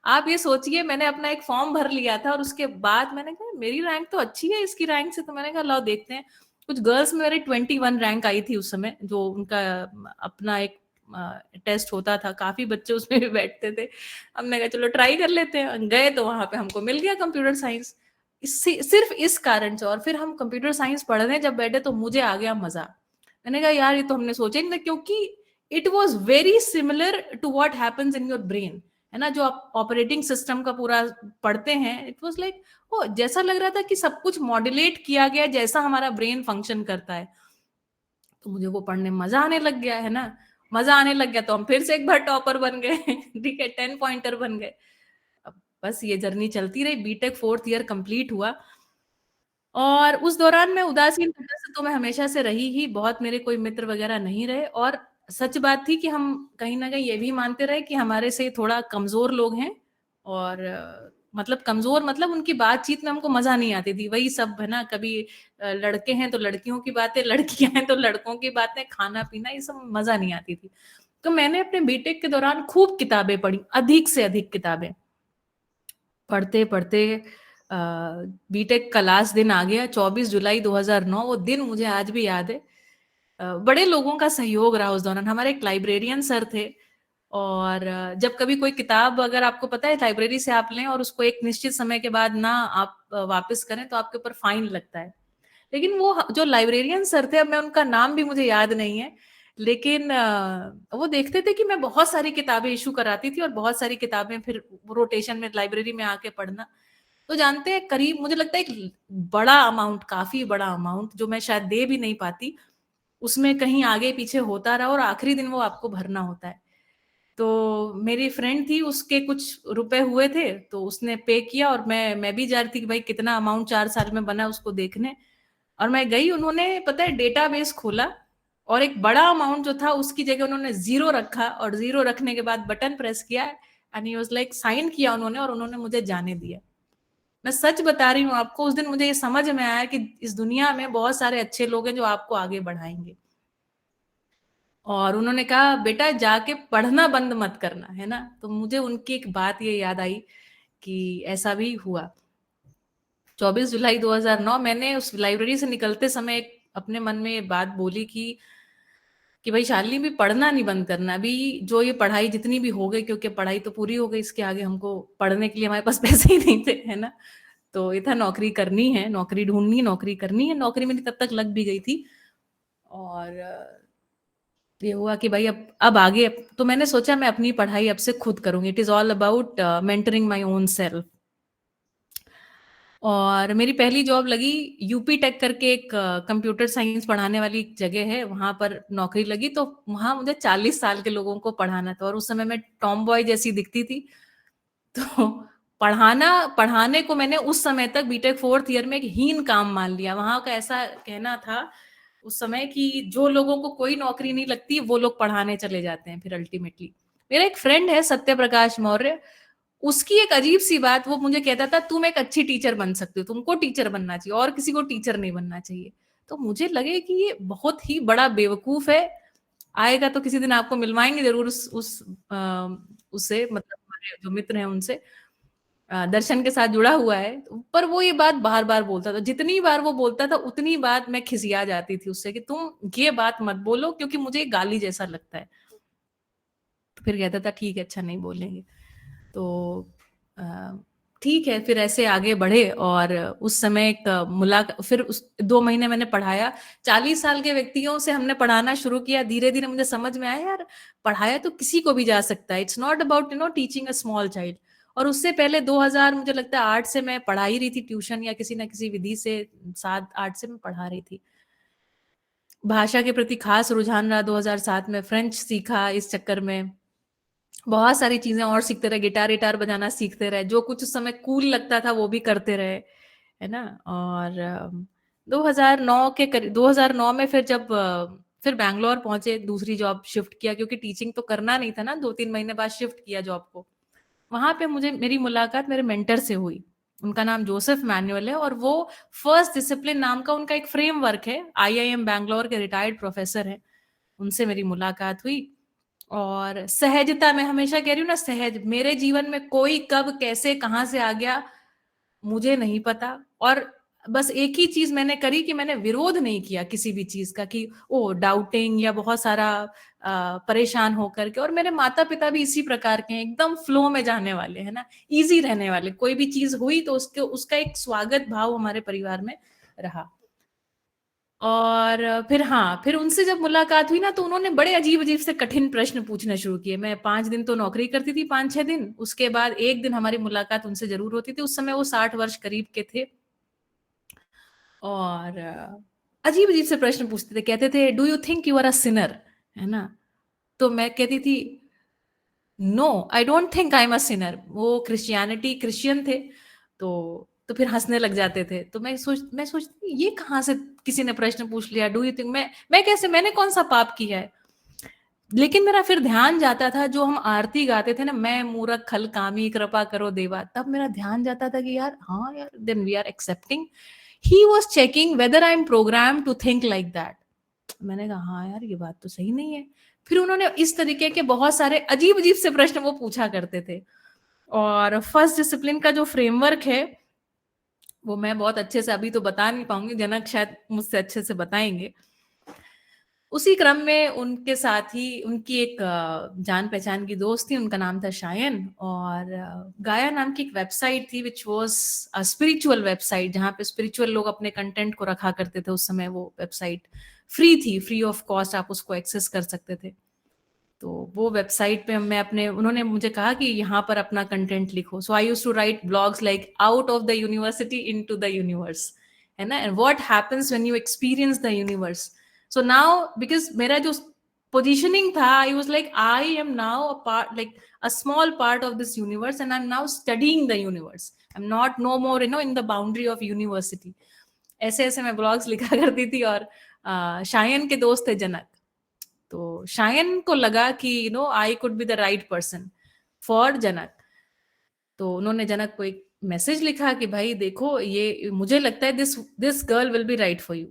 आप ये सोचिए, मैंने अपना एक फॉर्म भर लिया था और उसके बाद मैंने कहा मेरी रैंक तो अच्छी है इसकी रैंक से, तो मैंने कहा लाओ देखते हैं। कुछ गर्ल्स में मेरी 21 रैंक आई थी उस समय, जो उनका अपना एक टेस्ट होता था, काफी बच्चे उसमें भी बैठते थे। हमने कहा चलो ट्राई कर लेते हैं, गए तो वहां पे हमको मिल गया कंप्यूटर साइंस। सिर्फ इस कारण से। और फिर हम कंप्यूटर साइंस पढ़ने जब बैठे तो मुझे आ गया मजा। मैंने कहा यार ये तो हमने सोचा ही नहीं था, क्योंकि it was very similar to what happens in your brain, है ना। जो आप ऑपरेटिंग सिस्टम का पूरा पढ़ते हैं, इट वाज लाइक ओ, जैसा लग रहा था कि सब कुछ मॉड्यूलेट किया गया जैसा हमारा ब्रेन फंक्शन करता है। तो मुझे वो पढ़ने में मजा आने लग गया, है ना। मजा आने लग गया तो हम फिर से एक बार टॉपर बन गए ठीक है, 10 पॉइंटर बन गए। अब बस ये जर्नी चलती रही, बीटेक 4th ईयर कंप्लीट हुआ। और उस दौरान मैं उदासीन से तो मैं हमेशा से रही ही, बहुत मेरे कोई मित्र वगैरह नहीं रहे। और सच बात थी कि हम कहीं ना कहीं ये भी मानते रहे कि हमारे से थोड़ा कमजोर लोग हैं। और मतलब कमजोर मतलब उनकी बातचीत में हमको मजा नहीं आती थी, वही सब, है ना। कभी लड़के हैं तो लड़कियों की बातें, लड़कियां हैं तो लड़कों की बातें, खाना पीना, ये सब मजा नहीं आती थी। तो मैंने अपने बीटेक के दौरान खूब किताबें पढ़ी, अधिक से अधिक किताबें। पढ़ते पढ़ते बीटेक का लास्ट दिन आ गया, 24 जुलाई 2009। वो दिन मुझे आज भी याद है। बड़े लोगों का सहयोग रहा उस दौरान। हमारे एक लाइब्रेरियन सर थे। और जब कभी कोई किताब, अगर आपको पता है, लाइब्रेरी से आप लें और उसको एक निश्चित समय के बाद ना आप वापस करें तो आपके ऊपर फाइन लगता है। लेकिन वो जो लाइब्रेरियन सर थे, अब मैं उनका नाम भी मुझे याद नहीं है, लेकिन वो देखते थे कि मैं बहुत सारी किताबें इशू कराती थी और बहुत सारी किताबें फिर रोटेशन में लाइब्रेरी में आके पढ़ना। तो जानते हैं, करीब मुझे लगता है एक बड़ा अमाउंट, काफी बड़ा अमाउंट, जो मैं शायद दे भी नहीं पाती, उसमें कहीं आगे पीछे होता रहा और आखिरी दिन वो आपको भरना होता है। तो मेरी फ्रेंड थी, उसके कुछ रुपए हुए थे तो उसने पे किया, और मैं भी जा रही थी कि भाई कितना अमाउंट 4 साल में बना उसको देखने। और मैं गई, उन्होंने पता है डेटाबेस खोला और एक बड़ा अमाउंट जो था उसकी जगह उन्होंने जीरो रखा, और जीरो रखने के बाद बटन प्रेस किया and he was like, sign किया उन्होंने और उन्होंने मुझे जाने दिया। मैं सच बता रही हूँ आपको, उस दिन मुझे ये समझ में आया कि इस दुनिया में बहुत सारे अच्छे लोग हैं जो आपको आगे बढ़ाएंगे। और उन्होंने कहा बेटा जाके पढ़ना बंद मत करना, है ना। तो मुझे उनकी एक बात ये याद आई कि ऐसा भी हुआ। 24 जुलाई 2009 मैंने उस लाइब्रेरी से निकलते समय अपने मन में ये बात बोली कि भाई शालिनी भी पढ़ना नहीं बंद करना, अभी जो ये पढ़ाई जितनी भी हो गई, क्योंकि पढ़ाई तो पूरी हो गई, इसके आगे हमको पढ़ने के लिए हमारे पास पैसे ही नहीं थे, है ना। तो ये था नौकरी करनी है, नौकरी ढूंढनी, नौकरी करनी है। नौकरी मेरी तब तक लग भी गई थी। और ये हुआ कि भाई अब आगे तो मैंने सोचा मैं अपनी पढ़ाई अब से खुद करूंगी। It is all about mentoring my own self. और मेरी पहली जॉब लगी यूपी टेक करके, एक कंप्यूटर साइंस पढ़ाने वाली जगह है, वहां पर नौकरी लगी। तो वहां मुझे 40 साल के लोगों को पढ़ाना था, और उस समय मैं टॉम बॉय जैसी दिखती थी। तो पढ़ाने को मैंने उस समय तक बीटेक 4th ईयर में एक हीन काम मान लिया। वहां का ऐसा कहना था उस समय कि जो लोगों को कोई नौकरी नहीं लगती वो लोग पढ़ाने चले जाते हैं फिर अल्टीमेटली। मेरा एक फ्रेंड है सत्य प्रकाश मौर्य, उसकी एक अजीब सी बात, वो मुझे कहता था तुम एक अच्छी टीचर बन सकते हो, तुमको टीचर बनना चाहिए और किसी को टीचर नहीं बनना चाहिए। तो मुझे लगे कि ये बहुत ही बड़ा बेवकूफ है। आएगा तो किसी दिन आपको मिलवाएंगे जरूर उससे, मतलब हमारे जो मित्र हैं उनसे, दर्शन के साथ जुड़ा हुआ है। पर वो ये बात बार बार बोलता था, जितनी बार वो बोलता था उतनी बार मैं खिसिया जाती थी उससे कि तुम ये बात मत बोलो, क्योंकि मुझे गाली जैसा लगता है। तो फिर कहता था ठीक है, अच्छा नहीं बोलेंगे। तो अ, ठीक है, फिर ऐसे आगे बढ़े। और उस समय एक मुलाकात, फिर 2 महीने मैंने पढ़ाया। 40 साल के व्यक्तियों से हमने पढ़ाना शुरू किया। धीरे धीरे मुझे समझ में आया यार, पढ़ाया तो किसी को भी जा सकता है। It's not about teaching a small child. और उससे पहले 2000 मुझे लगता है 8 से मैं पढ़ा ही रही थी ट्यूशन, या किसी ना किसी विधि से 7-8 से मैं पढ़ा रही थी। भाषा के प्रति खास रुझान रहा। 2007 में फ्रेंच सीखा, इस चक्कर में बहुत सारी चीजें और सीखते रहे। गिटार गिटार बजाना सीखते रहे, जो कुछ उस समय कूल लगता था वो भी करते रहे, है ना। और 2009 के करीब, 2009 में फिर जब फिर बैंगलोर पहुंचे, दूसरी जॉब शिफ्ट किया, क्योंकि टीचिंग तो करना नहीं था ना। 2-3 महीने बाद शिफ्ट किया जॉब को। वहां पे मुझे मेरी मुलाकात मेरे मेंटर से हुई। उनका नाम जोसेफ मैनुअल है, और वो फर्स्ट डिसिप्लिन नाम का उनका एक फ्रेमवर्क है। आईआईएम बैंगलोर के रिटायर्ड प्रोफेसर है। उनसे मेरी मुलाकात हुई। और सहजता, मैं हमेशा कह रही हूँ ना, सहज, मेरे जीवन में कोई कब कैसे कहाँ से आ गया मुझे नहीं पता। और बस एक ही चीज मैंने करी कि मैंने विरोध नहीं किया किसी भी चीज का, कि ओ डाउटिंग या बहुत सारा परेशान होकर के। और मेरे माता पिता भी इसी प्रकार के हैं, एकदम फ्लो में जाने वाले, है ना, इजी रहने वाले। कोई भी चीज हुई तो उसका एक स्वागत भाव हमारे परिवार में रहा। और फिर हाँ, फिर उनसे जब मुलाकात हुई ना, तो उन्होंने बड़े अजीब अजीब से कठिन प्रश्न पूछने शुरू किए। मैं 5 दिन तो नौकरी करती थी, 5-6 दिन, उसके बाद एक दिन हमारी मुलाकात उनसे जरूर होती थी। उस समय वो 60 वर्ष करीब के थे। और अजीब अजीब से प्रश्न पूछते थे। कहते थे do you think you are a sinner, है ना। तो मैं कहती थी no, I don't think I am a sinner. वो क्रिश्चियन थे। तो फिर हंसने लग जाते थे। तो मैं सोचती ये कहाँ से किसी ने प्रश्न पूछ लिया, डू यू थिंक, मैं कैसे, मैंने कौन सा पाप किया है। लेकिन मेरा फिर ध्यान जाता था, जो हम आरती गाते थे ना, मैं मूरख खल कामी कृपा करो देवा, तब मेरा ध्यान जाता था कि यार हाँ यार, then we are accepting. He was checking whether I am program to think like that. मैंने कहा हाँ यार, ये बात तो सही नहीं है। फिर उन्होंने इस तरीके के बहुत सारे अजीब अजीब से प्रश्न वो पूछा करते थे। और फर्स्ट डिसिप्लिन का जो फ्रेमवर्क है, वो मैं बहुत अच्छे से अभी तो बता नहीं पाऊंगी, जनक शायद मुझसे अच्छे से बताएंगे। उसी क्रम में उनके साथ ही उनकी एक जान पहचान की दोस्त थी, उनका नाम था शायन। और गाया नाम की एक वेबसाइट थी, which was a spiritual website, जहाँ पे स्पिरिचुअल लोग अपने कंटेंट को रखा करते थे। उस समय वो वेबसाइट फ्री थी, फ्री ऑफ कॉस्ट आप उसको एक्सेस कर सकते थे। तो वो वेबसाइट पे मैं अपने, उन्होंने मुझे कहा कि यहाँ पर अपना कंटेंट लिखो। So I used to write blogs like out of the university into the universe, है ना, and what happens when you experience the universe. So now because मेरा जो पोजिशनिंग था, I was like I am now a part, like a small part of this universe, and I am now studying the universe. I am not no more in the boundary of university. ऐसे ऐसे मैं blogs लिखा करती थी। और शायन के दोस्त थे जनक। तो शायन को लगा कि I could be the right person for Janak. तो उन्होंने जनक को एक मैसेज लिखा कि भाई देखो, ये मुझे लगता है this this girl will be right for you.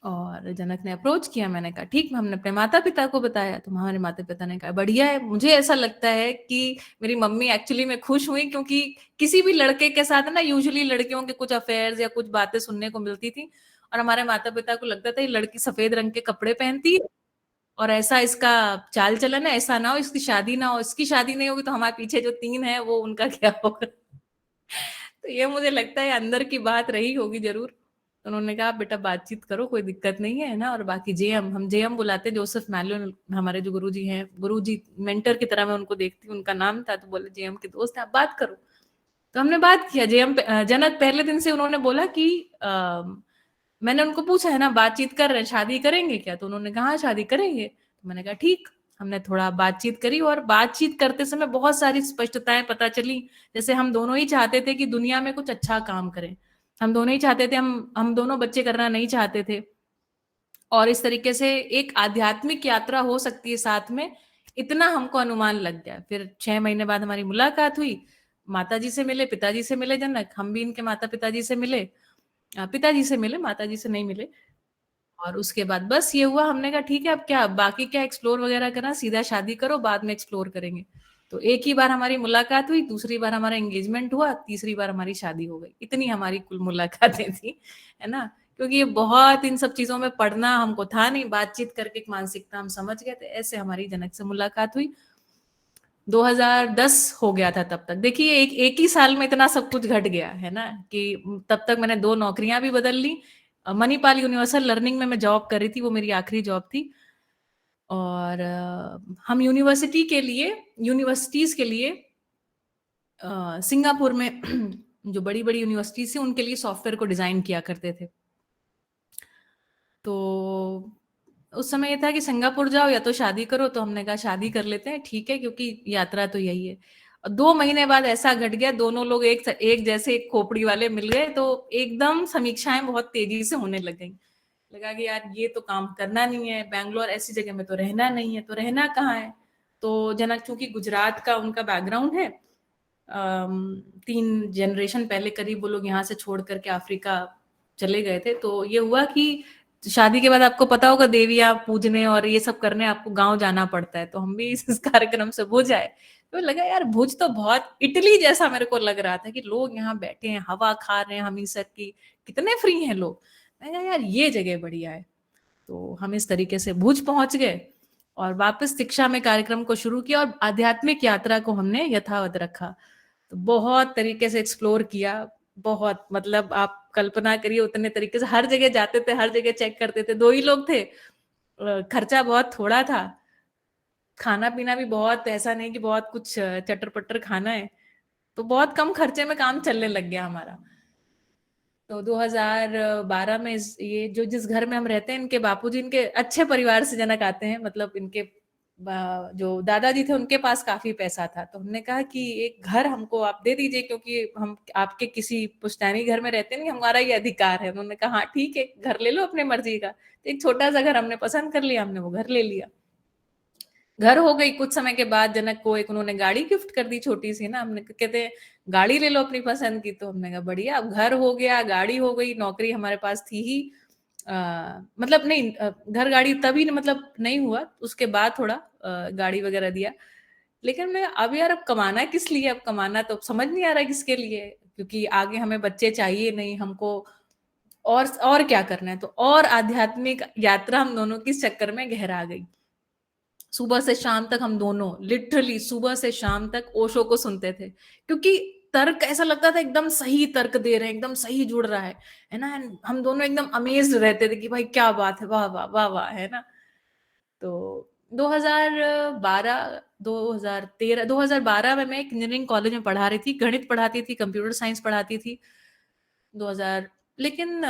और जनक ने अप्रोच किया, मैंने कहा ठीक, हमने अपने माता पिता को बताया, तो हमारे माता पिता ने कहा बढ़िया है। मुझे ऐसा लगता है कि मेरी मम्मी एक्चुअली में खुश हुई, क्योंकि किसी भी लड़के के साथ ना यूजुअली लड़कियों के कुछ अफेयर्स या कुछ बातें सुनने को मिलती थी, और हमारे माता पिता को लगता था ये लड़की सफेद रंग के कपड़े पहनती है और ऐसा इसका चाल चलन है, ऐसा ना हो इसकी शादी ना हो, इसकी शादी नहीं होगी तो हमारे पीछे जो 3 है वो उनका क्या होगा। तो ये मुझे लगता है अंदर की बात रही होगी जरूर। उन्होंने कहा बेटा बातचीत करो, कोई दिक्कत नहीं है ना। और बाकी जेएम, हम जेएम बुलाते हैं, जोसेफ मैनुअल हमारे जो गुरुजी हैं, गुरुजी मेंटर की तरह मैं उनको देखती हूँ, उनका नाम था, तो बोले जेएम के दोस्त हैं, आप बात करो। तो हमने बात किया। जेएम जनक पहले दिन से उन्होंने बोला कि मैंने उनको पूछा है ना बातचीत कर रहे हैं, शादी करेंगे क्या? तो उन्होंने कहा हाँ, शादी करेंगे। तो मैंने कहा ठीक। हमने थोड़ा बातचीत करी और बातचीत करते समय बहुत सारी स्पष्टताएं पता चली। जैसे हम दोनों ही चाहते थे कि दुनिया में कुछ अच्छा काम करें, हम दोनों ही चाहते थे, हम दोनों बच्चे करना नहीं चाहते थे, और इस तरीके से एक आध्यात्मिक यात्रा हो सकती है साथ में, इतना हमको अनुमान लग गया। फिर 6 महीने बाद हमारी मुलाकात हुई, माताजी से मिले, पिताजी से मिले जनक, हम भी इनके माता पिताजी से मिले, पिताजी से मिले, माताजी से नहीं मिले। और उसके बाद बस ये हुआ, हमने कहा ठीक है अब क्या, बाकी क्या एक्सप्लोर वगैरह करना, सीधा शादी करो, बाद में एक्सप्लोर करेंगे। तो एक ही बार हमारी मुलाकात हुई, दूसरी बार हमारा एंगेजमेंट हुआ, तीसरी बार हमारी शादी हो गई। इतनी हमारी कुल मुलाकातें थी, है ना। क्योंकि ये बहुत इन सब चीजों में पढ़ना हमको था नहीं, बातचीत करके एक मानसिकता हम समझ गए थे। ऐसे हमारी जनक से मुलाकात हुई। 2010 हो गया था तब तक। देखिए एक एक ही साल में इतना सब कुछ घट गया है ना, कि तब तक मैंने 2 नौकरियां भी बदल ली। मणिपाल यूनिवर्सल लर्निंग में मैं जॉब कर रही थी, वो मेरी आखिरी जॉब थी। और हम यूनिवर्सिटीज के लिए सिंगापुर में जो बड़ी बड़ी यूनिवर्सिटीज थी उनके लिए सॉफ्टवेयर को डिजाइन किया करते थे। तो उस समय ये था कि सिंगापुर जाओ या तो शादी करो, तो हमने कहा शादी कर लेते हैं, ठीक है, क्योंकि यात्रा तो यही है। और 2 महीने बाद ऐसा घट गया, दोनों लोग एक जैसे एक खोपड़ी वाले मिल गए, तो एकदम समीक्षाएं बहुत तेजी से होने लग गई। लगा कि यार ये तो काम करना नहीं है, बैंगलोर ऐसी जगह में तो रहना नहीं है, तो रहना कहाँ है। तो जनक चूंकि गुजरात का उनका बैकग्राउंड है, 3 जनरेशन पहले करीब वो लोग यहाँ से छोड़ करके अफ्रीका चले गए थे। तो ये हुआ कि शादी के बाद आपको पता होगा देवियां पूजने और ये सब करने आपको गांव जाना पड़ता है, तो हम भी इस कार्यक्रम से भुज आए। तो लगा यार भुज तो बहुत इटली जैसा मेरे को लग रहा था, कि लोग यहाँ बैठे हैं, हवा खा रहे हैं हमीसर की, कितने फ्री हैं लोग। मैं कहा यार ये जगह बढ़िया है। तो हम इस तरीके से भुज पहुंच गए और वापस शिक्षा में कार्यक्रम को शुरू किया, और आध्यात्मिक यात्रा को हमने यथावत रखा। तो बहुत तरीके से एक्सप्लोर किया, बहुत, मतलब आप कल्पना करिए उतने तरीके से हर जगह जाते थे, हर जगह चेक करते थे। 2 ही लोग थे, खर्चा बहुत थोड़ा था, खाना पीना भी बहुत ऐसा नहीं कि बहुत कुछ चटर पटर खाना है, तो बहुत कम खर्चे में काम चलने लग गया हमारा। तो 2012 में ये जो जिस घर में हम रहते हैं, इनके बापूजी इनके अच्छे परिवार से जनक आते हैं, मतलब इनके जो दादाजी थे उनके पास काफी पैसा था। तो हमने कहा कि एक घर हमको आप दे दीजिए, क्योंकि हम आपके किसी पुश्तैनी घर में रहते नहीं, हमारा ये अधिकार है। उन्होंने कहा हाँ ठीक है, घर ले लो अपने मर्जी का। तो एक छोटा सा घर हमने पसंद कर लिया, हमने वो घर ले लिया। घर हो गई, कुछ समय के बाद जनक को एक उन्होंने गाड़ी गिफ्ट कर दी छोटी सी ना। हमने कहते गाड़ी ले लो अपनी पसंद की, तो हमने कहा बढ़िया, अब घर हो गया, गाड़ी हो गई, नौकरी हमारे पास थी ही। मतलब नहीं, घर गाड़ी तभी मतलब नहीं हुआ, उसके बाद थोड़ा गाड़ी वगैरह दिया। लेकिन मैं अब यार अब कमाना किस लिए, अब कमाना तो समझ नहीं आ रहा है किसके लिए, क्योंकि आगे हमें बच्चे चाहिए नहीं हमको, और क्या करना है। तो और आध्यात्मिक यात्रा हम दोनों की इस चक्कर में गहरा गई। सुबह से शाम तक हम दोनों लिटरली सुबह से शाम तक ओशो को सुनते थे, क्योंकि तर्क ऐसा लगता था एकदम सही तर्क दे रहे हैं, एकदम सही जुड़ रहा है ना। हम दोनों एकदम अमेज्ड रहते थे कि भाई क्या बात है, वाह वाह वाह वाह, है ना। तो 2012 2013 2012 में मैं एक इंजीनियरिंग कॉलेज में पढ़ा रही थी, गणित पढ़ाती थी, कंप्यूटर साइंस पढ़ाती थी। 2000, लेकिन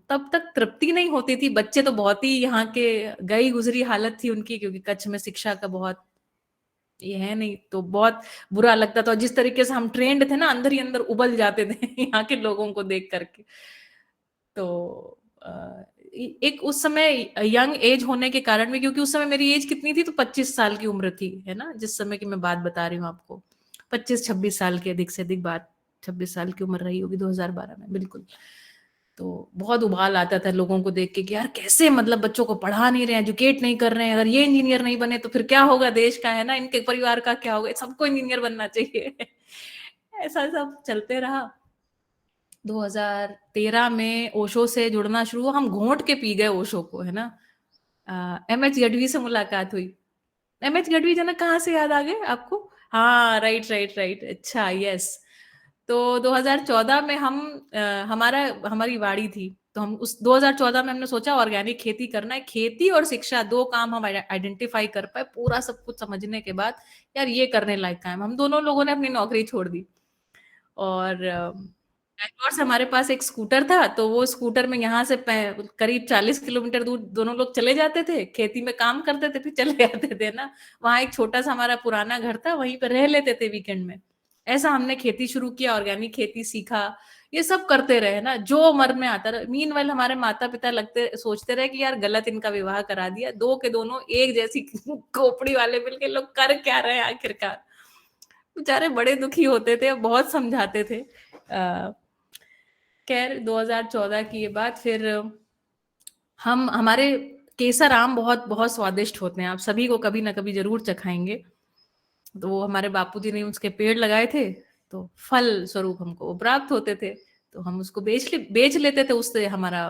तब तक तृप्ति नहीं होती थी। बच्चे तो बहुत ही यहाँ के गई गुजरी हालत थी उनकी, क्योंकि कच्छ में शिक्षा का बहुत ये है नहीं, तो बहुत बुरा लगता था। जिस तरीके से हम ट्रेंड थे ना, अंदर ही अंदर उबल जाते थे यहाँ के लोगों को देख करके। तो एक उस समय यंग एज होने के कारण भी, क्योंकि उस समय मेरी एज कितनी थी, तो 25 साल की उम्र थी, है ना, जिस समय की मैं बात बता रही हूँ आपको, 25-26 साल की अधिक से अधिक बात, 26 साल की उम्र रही होगी 2012 में, बिल्कुल। तो बहुत उबाल आता था लोगों को देख के कि यार कैसे, मतलब बच्चों को पढ़ा नहीं रहे हैं, एजुकेट नहीं कर रहे हैं, अगर ये इंजीनियर नहीं बने तो फिर क्या होगा देश का, है ना, इनके परिवार का क्या होगा, सबको इंजीनियर बनना चाहिए। ऐसा सब चलते रहा। 2013 में ओशो से जुड़ना शुरू हुआ, हम घोंट के पी गए ओशो को, है ना। एमएच गढ़वी से मुलाकात हुई। एमएच गढ़वी जनक कहाँ से याद आ गए आपको? हाँ, राइट राइट राइट, अच्छा, यस। तो 2014 में हम हमारी वाड़ी थी, तो हम उस 2014 में हमने सोचा ऑर्गेनिक खेती करना है। खेती और शिक्षा, दो काम हम आइडेंटिफाई कर पाए, पूरा सब कुछ समझने के बाद यार ये करने लायक काम। हम दोनों लोगों ने अपनी नौकरी छोड़ दी और बैंगलोर से हमारे पास एक स्कूटर था, तो वो स्कूटर में यहाँ से करीब 40 किलोमीटर दूर दोनों लोग चले जाते थे, खेती में काम करते थे, फिर चले आते थे ना। वहाँ एक छोटा सा हमारा पुराना घर था, वहीं पे रह लेते थे वीकेंड में। ऐसा हमने खेती शुरू किया, ऑर्गेनिक खेती सीखा, ये सब करते रहे ना, जो मन में आता रहा। मीनवाइल हमारे माता पिता सोचते रहे कि यार गलत इनका विवाह करा दिया, दो के दोनों एक जैसी खोपड़ी वाले मिलके लोग कर क्या रहे हैं आखिरकार। बेचारे बड़े दुखी होते थे, बहुत समझाते थे। खैर 2014 की ये बात, फिर हम हमारे केसर आम बहुत बहुत स्वादिष्ट होते हैं, आप सभी को कभी ना कभी जरूर चखाएंगे। तो वो हमारे बापूजी ने उसके पेड़ लगाए थे, तो फल स्वरूप हमको वो प्राप्त होते थे, तो हम उसको बेच लेते थे, उससे हमारा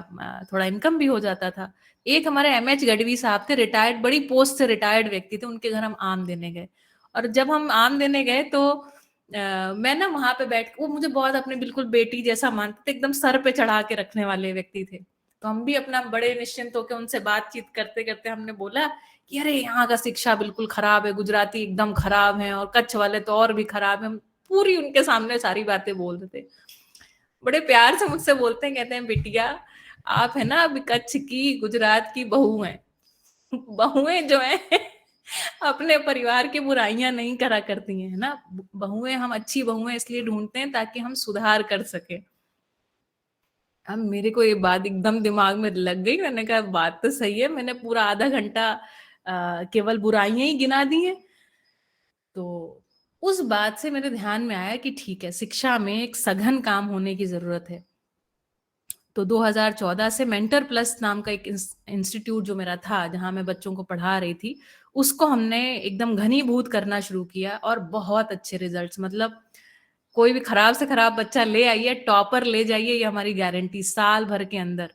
थोड़ा इनकम भी हो जाता था। एक हमारे एमएच गढ़वी साहब थे, रिटायर्ड, बड़ी पोस्ट से रिटायर्ड व्यक्ति थे, उनके घर हम आम देने गए। और जब हम आम देने गए तो मैं ना वहां पे बैठ, वो मुझे बहुत अपने बिल्कुल बेटी जैसा मानते थे, एकदम सर पे चढ़ा के रखने वाले व्यक्ति थे। तो हम भी अपना बड़े निश्चिंत होकर उनसे बातचीत करते करते हमने बोला कि अरे यहाँ का शिक्षा बिल्कुल खराब है, गुजराती एकदम खराब है, और कच्छ वाले तो और भी खराब है। पूरी उनके सामने सारी बातें बोल देते। बड़े प्यार से मुझसे बोलते हैं, कहते हैं बिटिया आप है ना अभी कच्छ की गुजरात की बहू हैं, बहुएं जो है अपने परिवार की बुराइयां नहीं करा करती हैं, है ना। बहुएं, हम अच्छी बहुएं इसलिए ढूंढते हैं ताकि हम सुधार कर सके। अब मेरे को ये बात एकदम दिमाग में लग गई, मैंने कहा बात तो सही है, मैंने पूरा आधा घंटा केवल बुराइयां ही गिना दी हैं। तो उस बात से मेरे ध्यान में आया कि ठीक है, शिक्षा में एक सघन काम होने की जरूरत है। तो 2014 से मेंटर प्लस नाम का एक इंस्टीट्यूट जो मेरा था, जहां मैं बच्चों को पढ़ा रही थी, उसको हमने एकदम घनीभूत करना शुरू किया, और बहुत अच्छे रिजल्ट्स, मतलब कोई भी खराब से खराब बच्चा ले आइए, टॉपर ले जाइए, ये हमारी गारंटी, साल भर के अंदर,